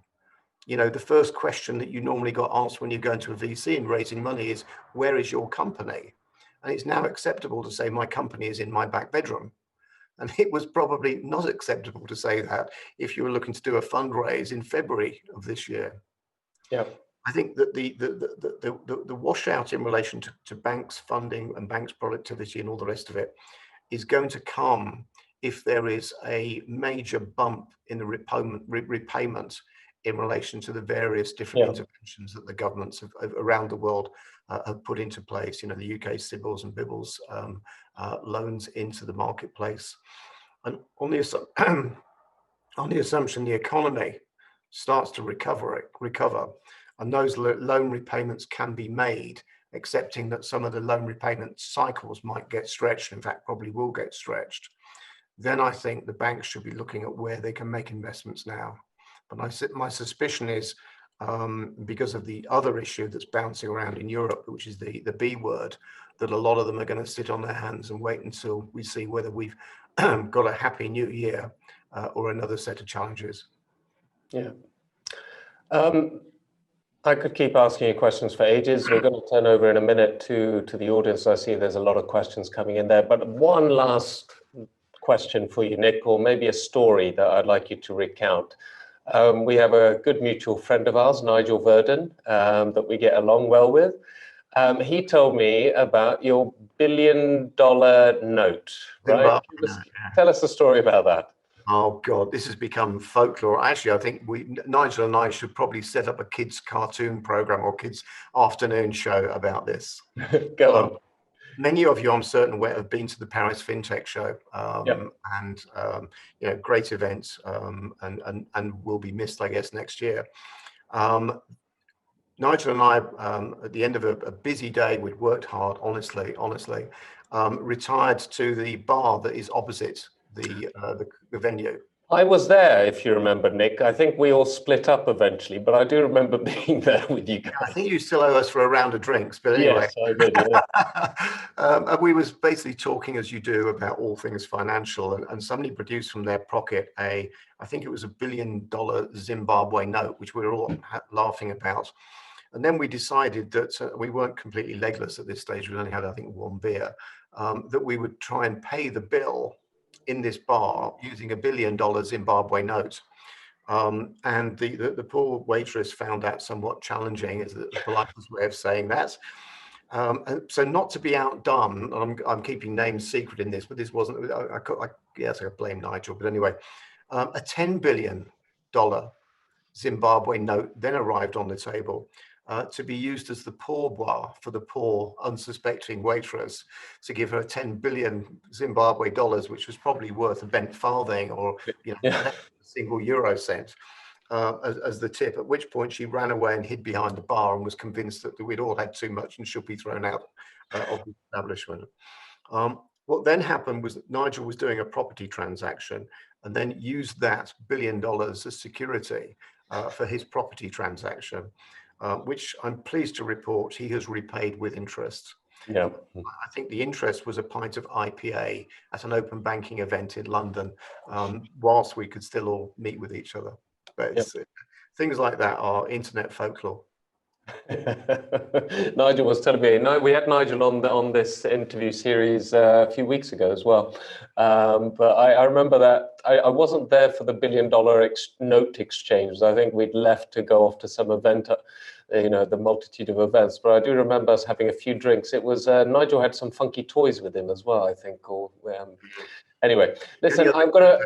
The first question that you normally got asked when you go into a VC and raising money is, where is your company? And it's now acceptable to say my company is in my back bedroom. And it was probably not acceptable to say that if you were looking to do a fundraise in February of this year. Yeah. I think that the washout in relation to banks funding and banks productivity and all the rest of it is going to come if there is a major bump in the repayment in relation to the various different interventions that the governments around the world have put into place. The UK SIBILs and BIBLs loans into the marketplace, and on the assumption the economy starts to recover, and those loan repayments can be made, accepting that some of the loan repayment cycles might get stretched, in fact probably will get stretched, then I think the banks should be looking at where they can make investments now. But my suspicion is, because of the other issue that's bouncing around in Europe, which is the B word, that a lot of them are going to sit on their hands and wait until we see whether we've got a happy new year or another set of challenges. Yeah. I could keep asking you questions for ages. We're going to turn over in a minute to the audience. I see there's a lot of questions coming in there, but one last question for you, Nick, or maybe a story that I'd like you to recount. We have a good mutual friend of ours, Nigel Verdon, that we get along well with. He told me about your $1 billion note, right? Tell us the story about that. Oh God, this has become folklore. Actually, I think Nigel and I should probably set up a kids' cartoon program or kids' afternoon show about this. Go on. Many of you, I'm certain, have been to the Paris Fintech show, and great event, and will be missed, I guess, next year. Nigel and I, at the end of a busy day, we'd worked hard, honestly, retired to the bar that is opposite the venue. I was there, if you remember, Nick. I think we all split up eventually, but I do remember being there with you guys. I think you still owe us for a round of drinks, but anyway. Yes, I did, yeah. And we was basically talking, as you do, about all things financial, and somebody produced from their pocket I think it was $1 billion Zimbabwe note, which we were all laughing about. And then we decided that we weren't completely legless at this stage. We only had, I think, one beer, that we would try and pay the bill in this bar using $1 billion Zimbabwe note. And the poor waitress found that somewhat challenging, is the politest way of saying that. And so, not to be outdone, I'm keeping names secret in this, but this wasn't, yes, I blame Nigel, but anyway, a $10 billion Zimbabwe note then arrived on the table, to be used as the pourboire for the poor, unsuspecting waitress, to give her 10 billion Zimbabwe dollars, which was probably worth a bent farthing or a single euro cent, as the tip. At which point she ran away and hid behind the bar and was convinced that we'd all had too much and should be thrown out of the establishment. What then happened was that Nigel was doing a property transaction and then used that $1 billion as security for his property transaction. which I'm pleased to report he has repaid with interest. Yeah. I think the interest was a pint of IPA at an open banking event in London, whilst we could still all meet with each other. But it's, things like that are internet folklore. Nigel was telling me. No, we had Nigel on this interview series a few weeks ago as well. But I remember that I wasn't there for the $1 billion note exchange. I think we'd left to go off to some event, the multitude of events. But I do remember us having a few drinks. It was Nigel had some funky toys with him as well, I think. Or anyway, listen, I'm gonna.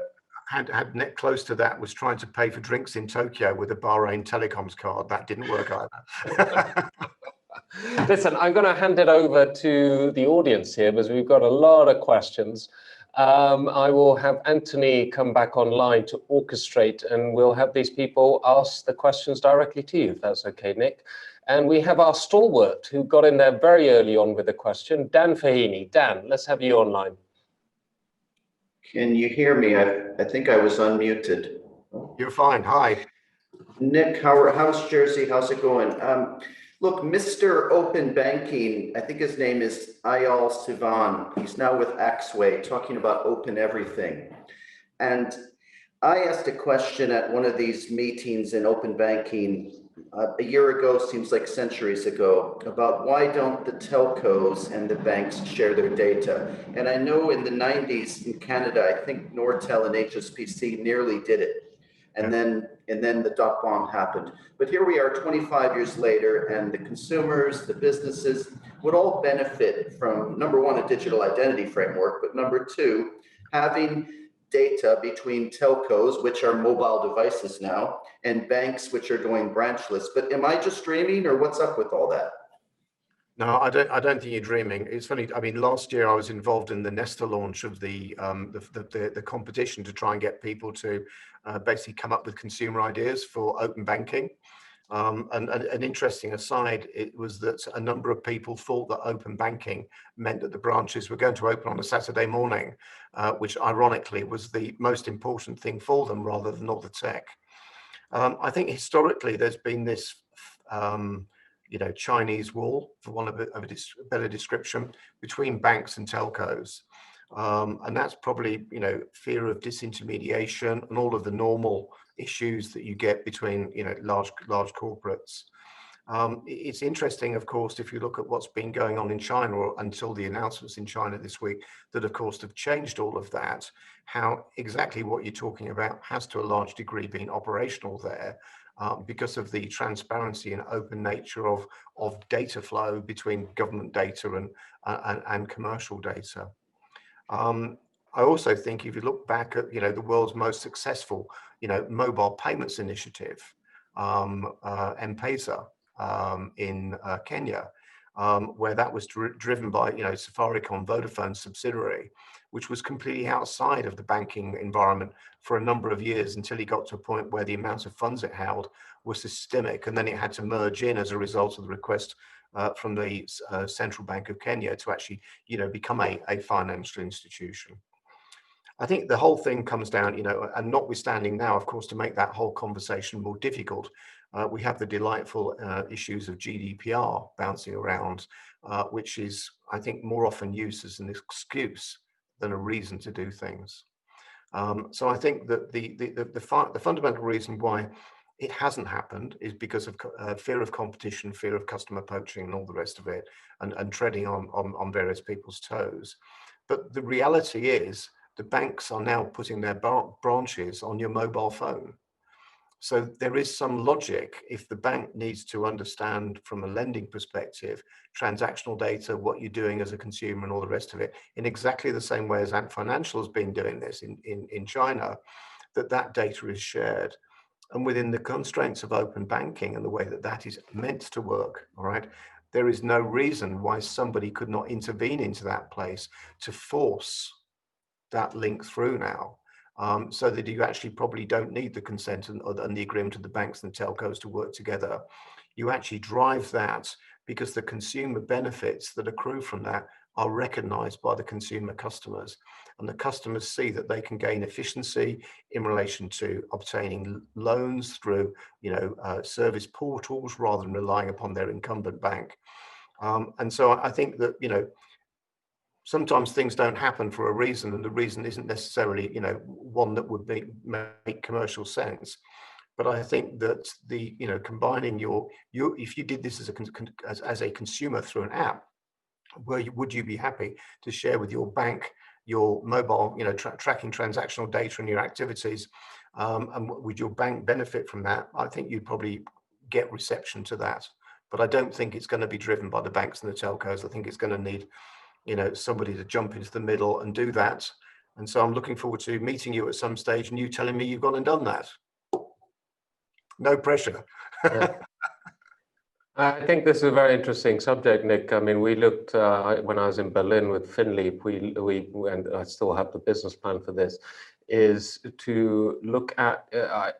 Had net close to that was trying to pay for drinks in Tokyo with a Bahrain Telecoms card. That didn't work either. Listen, I'm going to hand it over to the audience here because we've got a lot of questions. I will have Anthony come back online to orchestrate, and we'll have these people ask the questions directly to you, if that's okay, Nick. And we have our stalwart who got in there very early on with the question, Dan Fahini. Dan, let's have you online. Can you hear me? I think I was unmuted. You're fine. Hi. Nick, how's Jersey? How's it going? Look, Mr. Open Banking, I think his name is Ayal Sivan. He's now with Axway talking about open everything. And I asked a question at one of these meetings in open banking a year ago, seems like centuries ago, about why don't the telcos and the banks share their data? And I know in the 90s in Canada, I think Nortel and HSBC nearly did it. And then the dot bomb happened. But here we are 25 years later, and the consumers, the businesses would all benefit from, number one, a digital identity framework, but number two, having data between telcos, which are mobile devices now, and banks, which are going branchless. But am I just dreaming, or what's up with all that? No, I don't think you're dreaming. It's funny. I mean, last year I was involved in the Nesta launch of the competition to try and get people to basically come up with consumer ideas for open banking. And an interesting aside, it was that a number of people thought that open banking meant that the branches were going to open on a Saturday morning, which ironically was the most important thing for them rather than all the tech. I think historically there's been this, Chinese wall, for one of a better description, between banks and telcos. And that's probably, fear of disintermediation and all of the normal issues that you get between, large corporates. It's interesting, of course, if you look at what's been going on in China, or until the announcements in China this week, that of course have changed all of that, how exactly what you're talking about has to a large degree been operational there. Because of the transparency and open nature of data flow between government data and commercial data. I also think if you look back at the world's most successful mobile payments initiative, M-Pesa in Kenya, where that was driven by Safaricom Vodafone subsidiary, which was completely outside of the banking environment for a number of years until it got to a point where the amount of funds it held was systemic, and then it had to merge in as a result of the request from the Central Bank of Kenya to actually become a financial institution. I think the whole thing comes down, and notwithstanding now, of course, to make that whole conversation more difficult, we have the delightful issues of GDPR bouncing around, which is, I think, more often used as an excuse than a reason to do things. So I think that the fundamental reason why it hasn't happened is because of fear of competition, fear of customer poaching, and all the rest of it, and treading on various people's toes. But the reality is, the banks are now putting their branches on your mobile phone. So there is some logic if the bank needs to understand from a lending perspective, transactional data, what you're doing as a consumer and all the rest of it, in exactly the same way as Ant Financial has been doing this in China, that data is shared. And within the constraints of open banking and the way that is meant to work, all right, there is no reason why somebody could not intervene into that place to force that link through now, so that you actually probably don't need the consent and the agreement of the banks and the telcos to work together. You actually drive that because the consumer benefits that accrue from that are recognized by the consumer customers, and the customers see that they can gain efficiency in relation to obtaining loans through, service portals rather than relying upon their incumbent bank. And so I think that, sometimes things don't happen for a reason, and the reason isn't necessarily, one that would make commercial sense. But I think that the, combining if you did this as a consumer through an app, would you be happy to share with your bank your mobile, tracking transactional data and your activities, and would your bank benefit from that? I think you'd probably get reception to that, but I don't think it's going to be driven by the banks and the telcos. I think it's going to need, somebody to jump into the middle and do that. And so I'm looking forward to meeting you at some stage and you telling me you've gone and done that. No pressure. Yeah. I think this is a very interesting subject, Nick. I mean, we looked when I was in Berlin with FinLeap. We and I still have the business plan for this. Is to look at.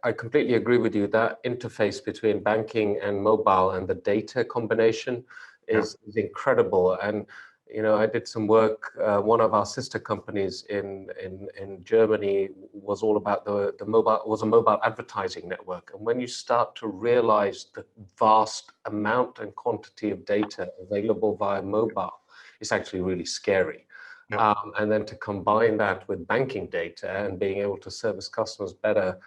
I completely agree with you. That interface between banking and mobile and the data combination is incredible. And I did some work. One of our sister companies in Germany was all about the mobile. Was a mobile advertising network. And when you start to realize the vast amount and quantity of data available via mobile, it's actually really scary. Yeah. And then to combine that with banking data and being able to service customers better,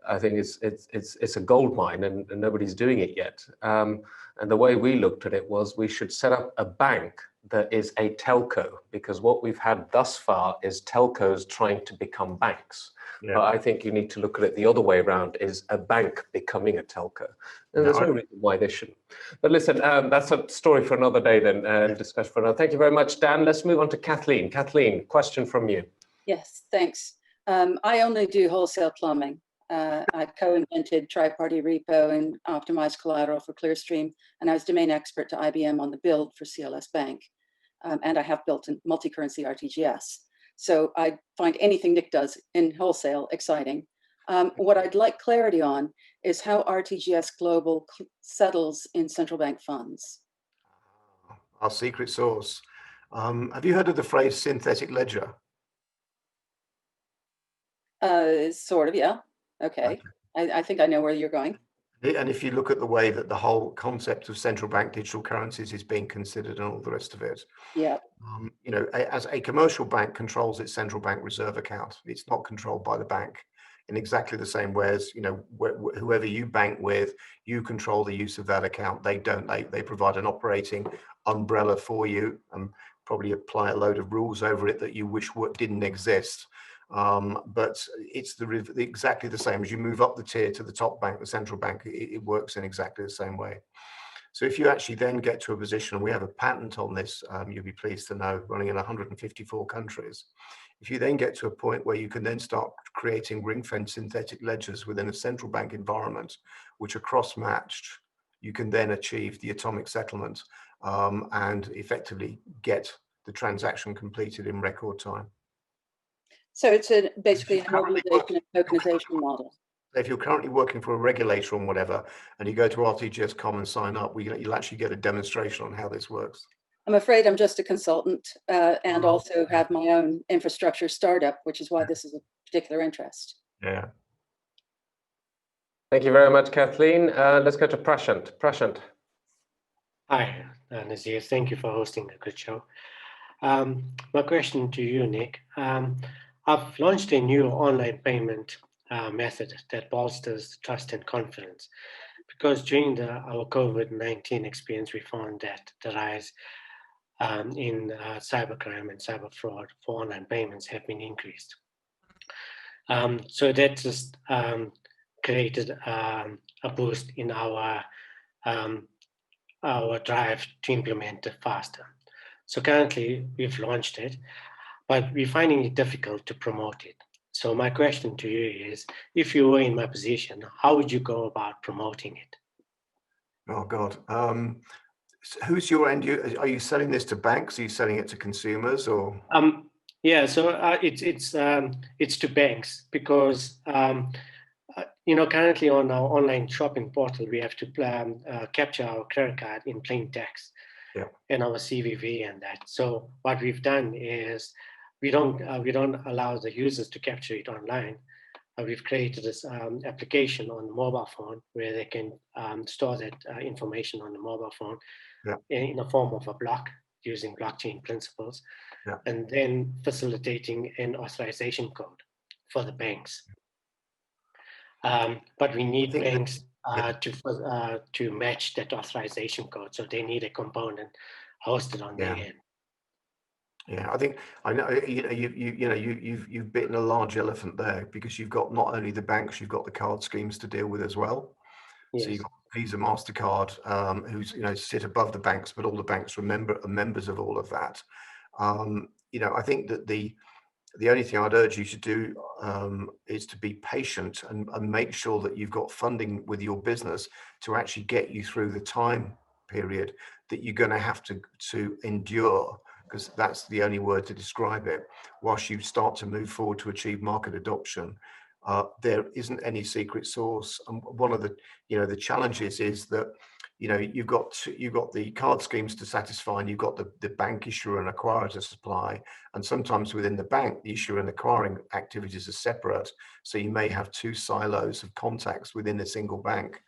I think it's a gold mine, and nobody's doing it yet. And the way we looked at it was we should set up a bank that is a telco, because what we've had thus far is telcos trying to become banks. Yeah. But I think you need to look at it the other way around, is a bank becoming a telco. And there's no reason why they shouldn't. But listen, that's a story for another day then, and discussion for another. Thank you very much, Dan. Let's move on to Kathleen. Kathleen, question from you. Yes, thanks. I only do wholesale plumbing. I co-invented tri-party repo and optimized collateral for Clearstream, and I was domain expert to IBM on the build for CLS Bank. And I have built a multi-currency RTGS. So I find anything Nick does in wholesale exciting. What I'd like clarity on is how RTGS Global settles in central bank funds. Our secret sauce. Have you heard of the phrase synthetic ledger? Sort of, yeah. Okay. I think I know where you're going. And if you look at the way that the whole concept of central bank digital currencies is being considered and all the rest of it, yeah, as a commercial bank controls its central bank reserve account, it's not controlled by the bank in exactly the same way as, whoever you bank with, you control the use of that account. They don't. They provide an operating umbrella for you and probably apply a load of rules over it that you wish didn't exist. But it's exactly the same. As you move up the tier to the top bank, the central bank, it works in exactly the same way. So if you actually then get to a position, and we have a patent on this, you'll be pleased to know, running in 154 countries. If you then get to a point where you can then start creating ring-fence synthetic ledgers within a central bank environment, which are cross-matched, you can then achieve the atomic settlement and effectively get the transaction completed in record time. So it's basically an organization and tokenization model. If you're currently working for a regulator on whatever, and you go to RTGS.com and sign up, you'll actually get a demonstration on how this works. I'm afraid I'm just a consultant and also have my own infrastructure startup, which is why this is a particular interest. Yeah. Thank you very much, Kathleen. Let's go to Prashant. Prashant. Hi, Nazir. Thank you for hosting a good show. My question to you, Nick. I've launched a new online payment method that bolsters trust and confidence, because during our COVID-19 experience, we found that the rise in cybercrime and cyber fraud for online payments have been increased. So that just created a boost in our drive to implement it faster. So currently we've launched it, but we're finding it difficult to promote it. So my question to you is, if you were in my position, how would you go about promoting it? Oh God. Who's your end user? Are you selling this to banks? Are you selling it to consumers, or? Yeah, so it's to banks, because currently on our online shopping portal we have to capture our credit card in plain text. in our CVV and that. So what we've done is we don't allow the users to capture it online. We've created this application on the mobile phone where they can store that information on the mobile phone in the form of a block using blockchain principles, and then facilitating an authorization code for the banks. But we need banks to match that authorization code, so they need a component hosted on their end. Yeah, I think I know you've bitten a large elephant there, because you've got not only the banks, you've got the card schemes to deal with as well. Yes. So you've got Visa, MasterCard, who's sit above the banks, but all the banks are members of all of that. I think that the only thing I'd urge you to do is to be patient and make sure that you've got funding with your business to actually get you through the time period that you're going to have to endure, because that's the only word to describe it, whilst you start to move forward to achieve market adoption. There isn't any secret sauce. And one of the challenges is that you've got the card schemes to satisfy, and you've got the bank issuer and acquirer to supply, and sometimes within the bank the issuer and acquiring activities are separate, so you may have two silos of contacts within a single bank.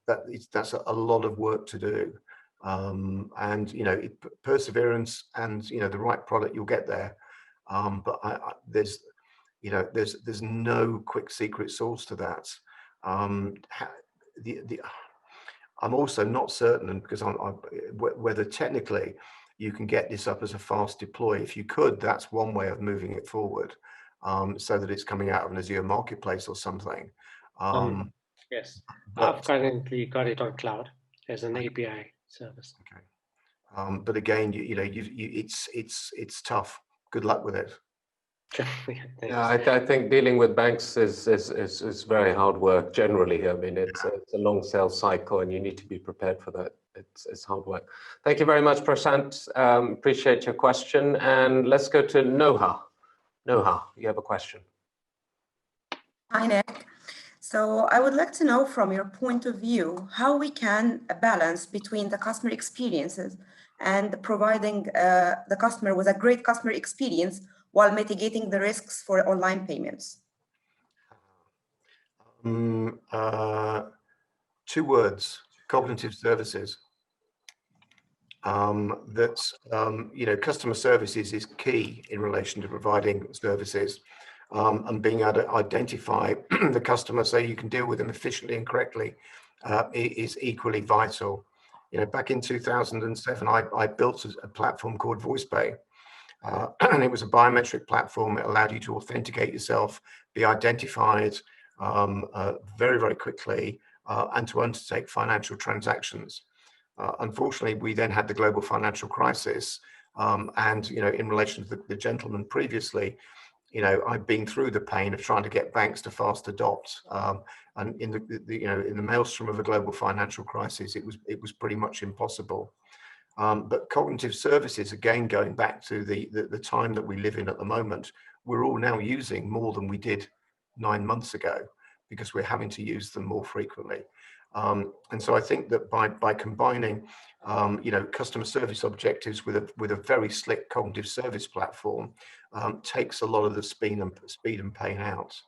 That's a lot of work to do, and perseverance and the right product, you'll get there, but there's no quick secret sauce to that. I'm also not certain, because whether technically you can get this up as a fast deploy. If you could, that's one way of moving it forward, so that it's coming out of an Azure marketplace or something. Yes, I've currently got it on cloud as an API service. Okay, but again, it's tough. Good luck with it. Yeah, I think dealing with banks is very hard work generally. I mean, it's a long sales cycle, and you need to be prepared for that. It's hard work. Thank you very much, Prashant. Appreciate your question. And let's go to Noha. Noha, you have a question. Hi, Nick. So I would like to know, from your point of view, how we can balance between the customer experiences and providing the customer with a great customer experience while mitigating the risks for online payments. 2 words: cognitive services. Customer services is key in relation to providing services, and being able to identify the customer so you can deal with them efficiently and correctly is equally vital. Back in 2007, I built a platform called WorldPay, and it was a biometric platform. It allowed you to authenticate yourself, be identified very, very quickly, and to undertake financial transactions. Unfortunately, we then had the global financial crisis, and in relation to the gentleman previously, I've been through the pain of trying to get banks to fast adopt, and in the maelstrom of a global financial crisis, it was pretty much impossible. But cognitive services, again, going back to the time that we live in at the moment, we're all now using more than we did 9 months ago, because we're having to use them more frequently. And so I think that by combining customer service objectives with a very slick cognitive service platform, takes a lot of the speed and pain out.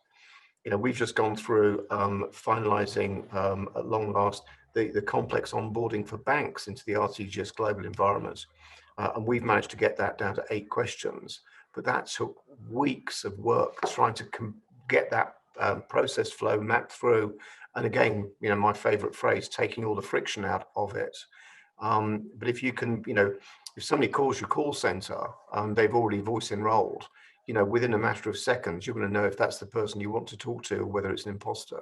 We've just gone through finalizing at long last the complex onboarding for banks into the RTGS global environment, and we've managed to get that down to 8 questions. But that took weeks of work trying to get that process flow mapped through. And again, my favorite phrase, taking all the friction out of it. But if you can, if somebody calls your call center and they've already voice enrolled, within a matter of seconds, you're going to know if that's the person you want to talk to, or whether it's an imposter.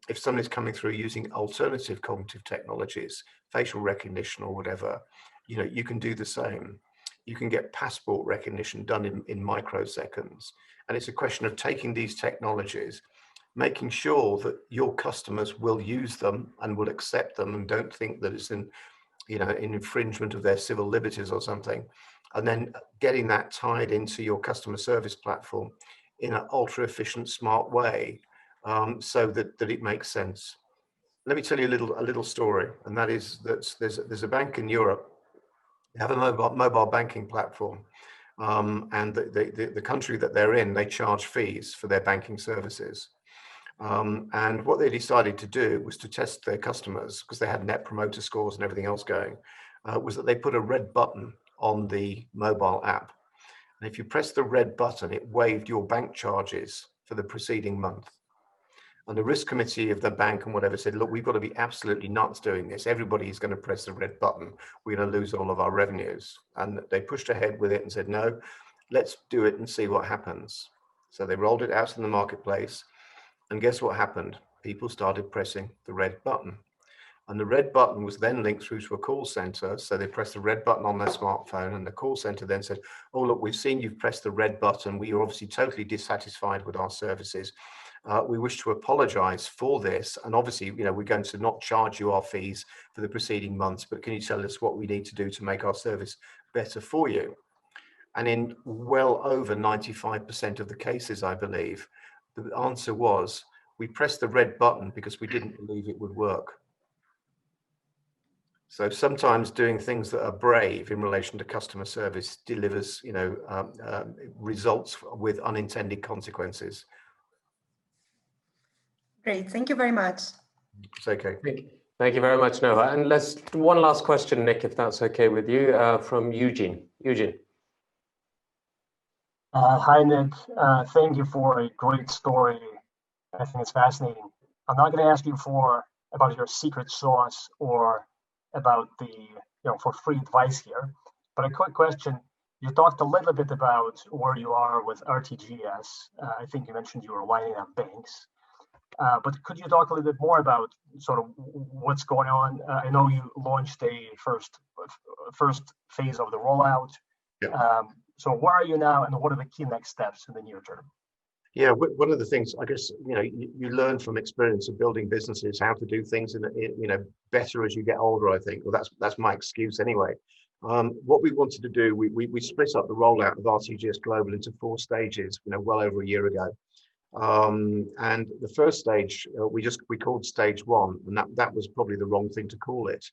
If somebody's coming through using alternative cognitive technologies, facial recognition or whatever, you can do the same. You can get passport recognition done in microseconds. And it's a question of taking these technologies, making sure that your customers will use them and will accept them and don't think that it's an infringement of their civil liberties or something, and then getting that tied into your customer service platform in an ultra efficient, smart way, so that it makes sense. let me tell you a little story, and that is that there's a bank in Europe. They have a mobile banking platform, and the country that they're in, they charge fees for their banking services. And what they decided to do was to test their customers, because they had net promoter scores and everything else going, was that they put a red button on the mobile app. And if you press the red button, it waived your bank charges for the preceding month. And the risk committee of the bank and whatever said, look, we've got to be absolutely nuts doing this. Everybody's going to press the red button. We're going to lose all of our revenues. And they pushed ahead with it and said, no, let's do it and see what happens. So they rolled it out in the marketplace. And guess what happened? People started pressing the red button. And the red button was then linked through to a call center. So they pressed the red button on their smartphone, and the call center then said, oh, look, we've seen you've pressed the red button. We are obviously totally dissatisfied with our services. We wish to apologize for this. And obviously, we're going to not charge you our fees for the preceding months, but can you tell us what we need to do to make our service better for you? And in well over 95% of the cases, I believe, the answer was, we pressed the red button because we didn't believe it would work. So sometimes doing things that are brave in relation to customer service delivers, results with unintended consequences. Great, thank you very much. It's okay. Thank you very much, Noah. And let's one last question, Nick, if that's okay with you, from Eugene. Eugene. Hi, Nick. Thank you for a great story. I think it's fascinating. I'm not going to ask you about your secret sauce or about the, for free advice here, but a quick question. You talked a little bit about where you are with RTGS. I think you mentioned you were winding up banks. But could you talk a little bit more about sort of what's going on? I know you launched a first phase of the rollout. Yeah. So where are you now, and what are the key next steps in the near term? Yeah, one of the things, I guess, you learn from experience of building businesses how to do things better as you get older, I think. Well, that's my excuse anyway. What we wanted to do, we split up the rollout of RTGS Global into 4 stages, well over a year ago. And the first stage, we called stage 1, and that was probably the wrong thing to call it,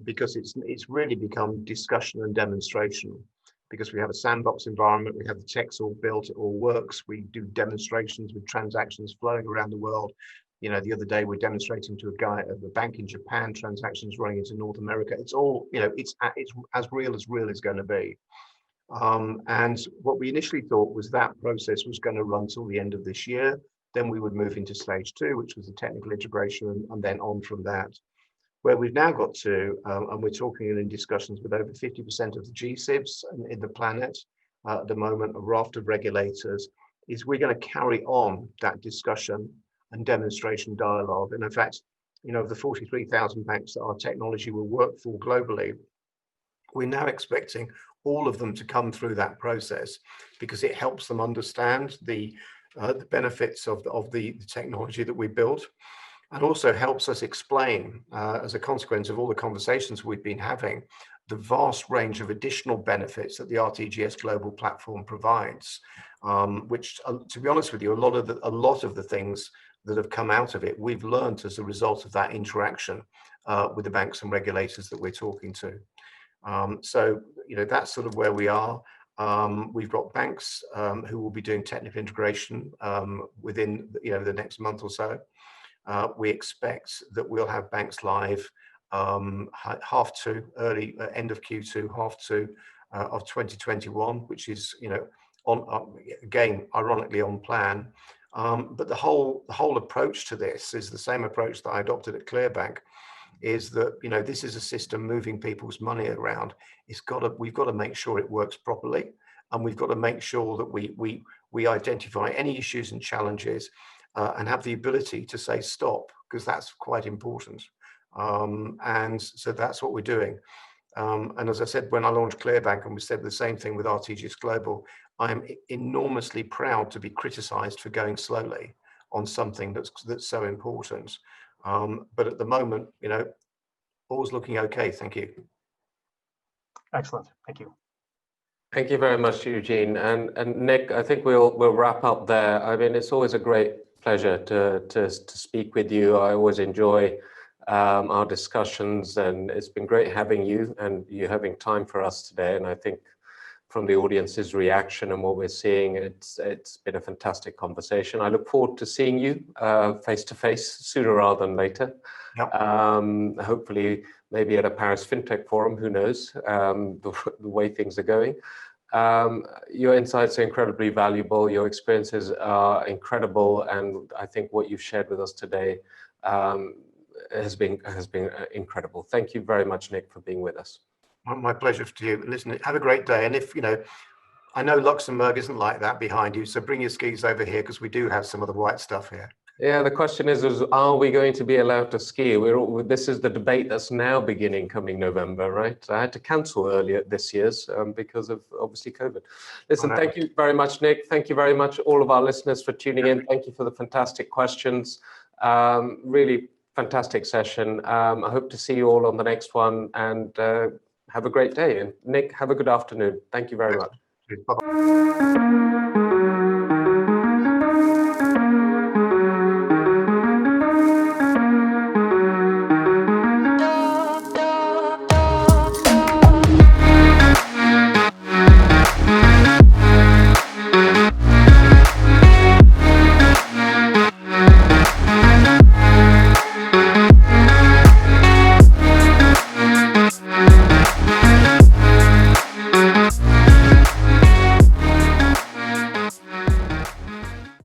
because it's really become discussion and demonstration. Because we have a sandbox environment, we have the tech's all built, it all works. We do demonstrations with transactions flowing around the world. The other day we're demonstrating to a bank in Japan, transactions running into North America. It's all, it's as real is going to be. And what we initially thought was that process was going to run till the end of this year. Then we would move into stage 2, which was the technical integration, and then on from that. Where we've now got to, and we're talking in discussions with over 50% of the GSIBs in the planet at the moment, a raft of regulators, is we're going to carry on that discussion and demonstration dialogue. And in fact, of the 43,000 banks that our technology will work for globally, we're now expecting all of them to come through that process, because it helps them understand the benefits of the technology that we built. And also helps us explain, as a consequence of all the conversations we've been having, the vast range of additional benefits that the RTGS Global platform provides, which, to be honest with you, a lot of the things that have come out of it, we've learned as a result of that interaction with the banks and regulators that we're talking to. So, that's sort of where we are. We've got banks who will be doing technical integration within the next month or so. We expect that we'll have banks live end of Q2, H2 of 2021, which is again ironically on plan. But the whole approach to this is the same approach that I adopted at ClearBank. Is that this is a system moving people's money around. We've got to make sure it works properly, and we've got to make sure that we identify any issues and challenges. And have the ability to say stop, because that's quite important. And so that's what we're doing. And as I said, when I launched ClearBank, and we said the same thing with RTGS Global, I am enormously proud to be criticized for going slowly on something that's so important. But at the moment, all's looking okay. Thank you. Excellent. Thank you. Thank you very much, Eugene. And Nick, I think we'll wrap up there. I mean, it's always a great pleasure to speak with you. I always enjoy our discussions, and it's been great having you and you having time for us today. And I think from the audience's reaction and what we're seeing, it's been a fantastic conversation. I look forward to seeing you face to face sooner rather than later. Yep. Hopefully, maybe at a Paris FinTech Forum, who knows, the way things are going. Your insights are incredibly valuable. Your experiences are incredible. And I think what you've shared with us today has been incredible. Thank you very much, Nick, for being with us. My pleasure to you. Listen, have a great day. And if, I know Luxembourg isn't like that behind you, so bring your skis over here because we do have some of the white stuff here. Yeah, the question is are we going to be allowed to ski? This is the debate that's now beginning coming November, right? I had to cancel earlier this year's because of obviously COVID. Listen, thank you very much, Nick. Thank you very much, all of our listeners, for tuning in. Thank you for the fantastic questions. Really fantastic session. I hope to see you all on the next one, and have a great day. And Nick, have a good afternoon. Thank you very much. Bye-bye.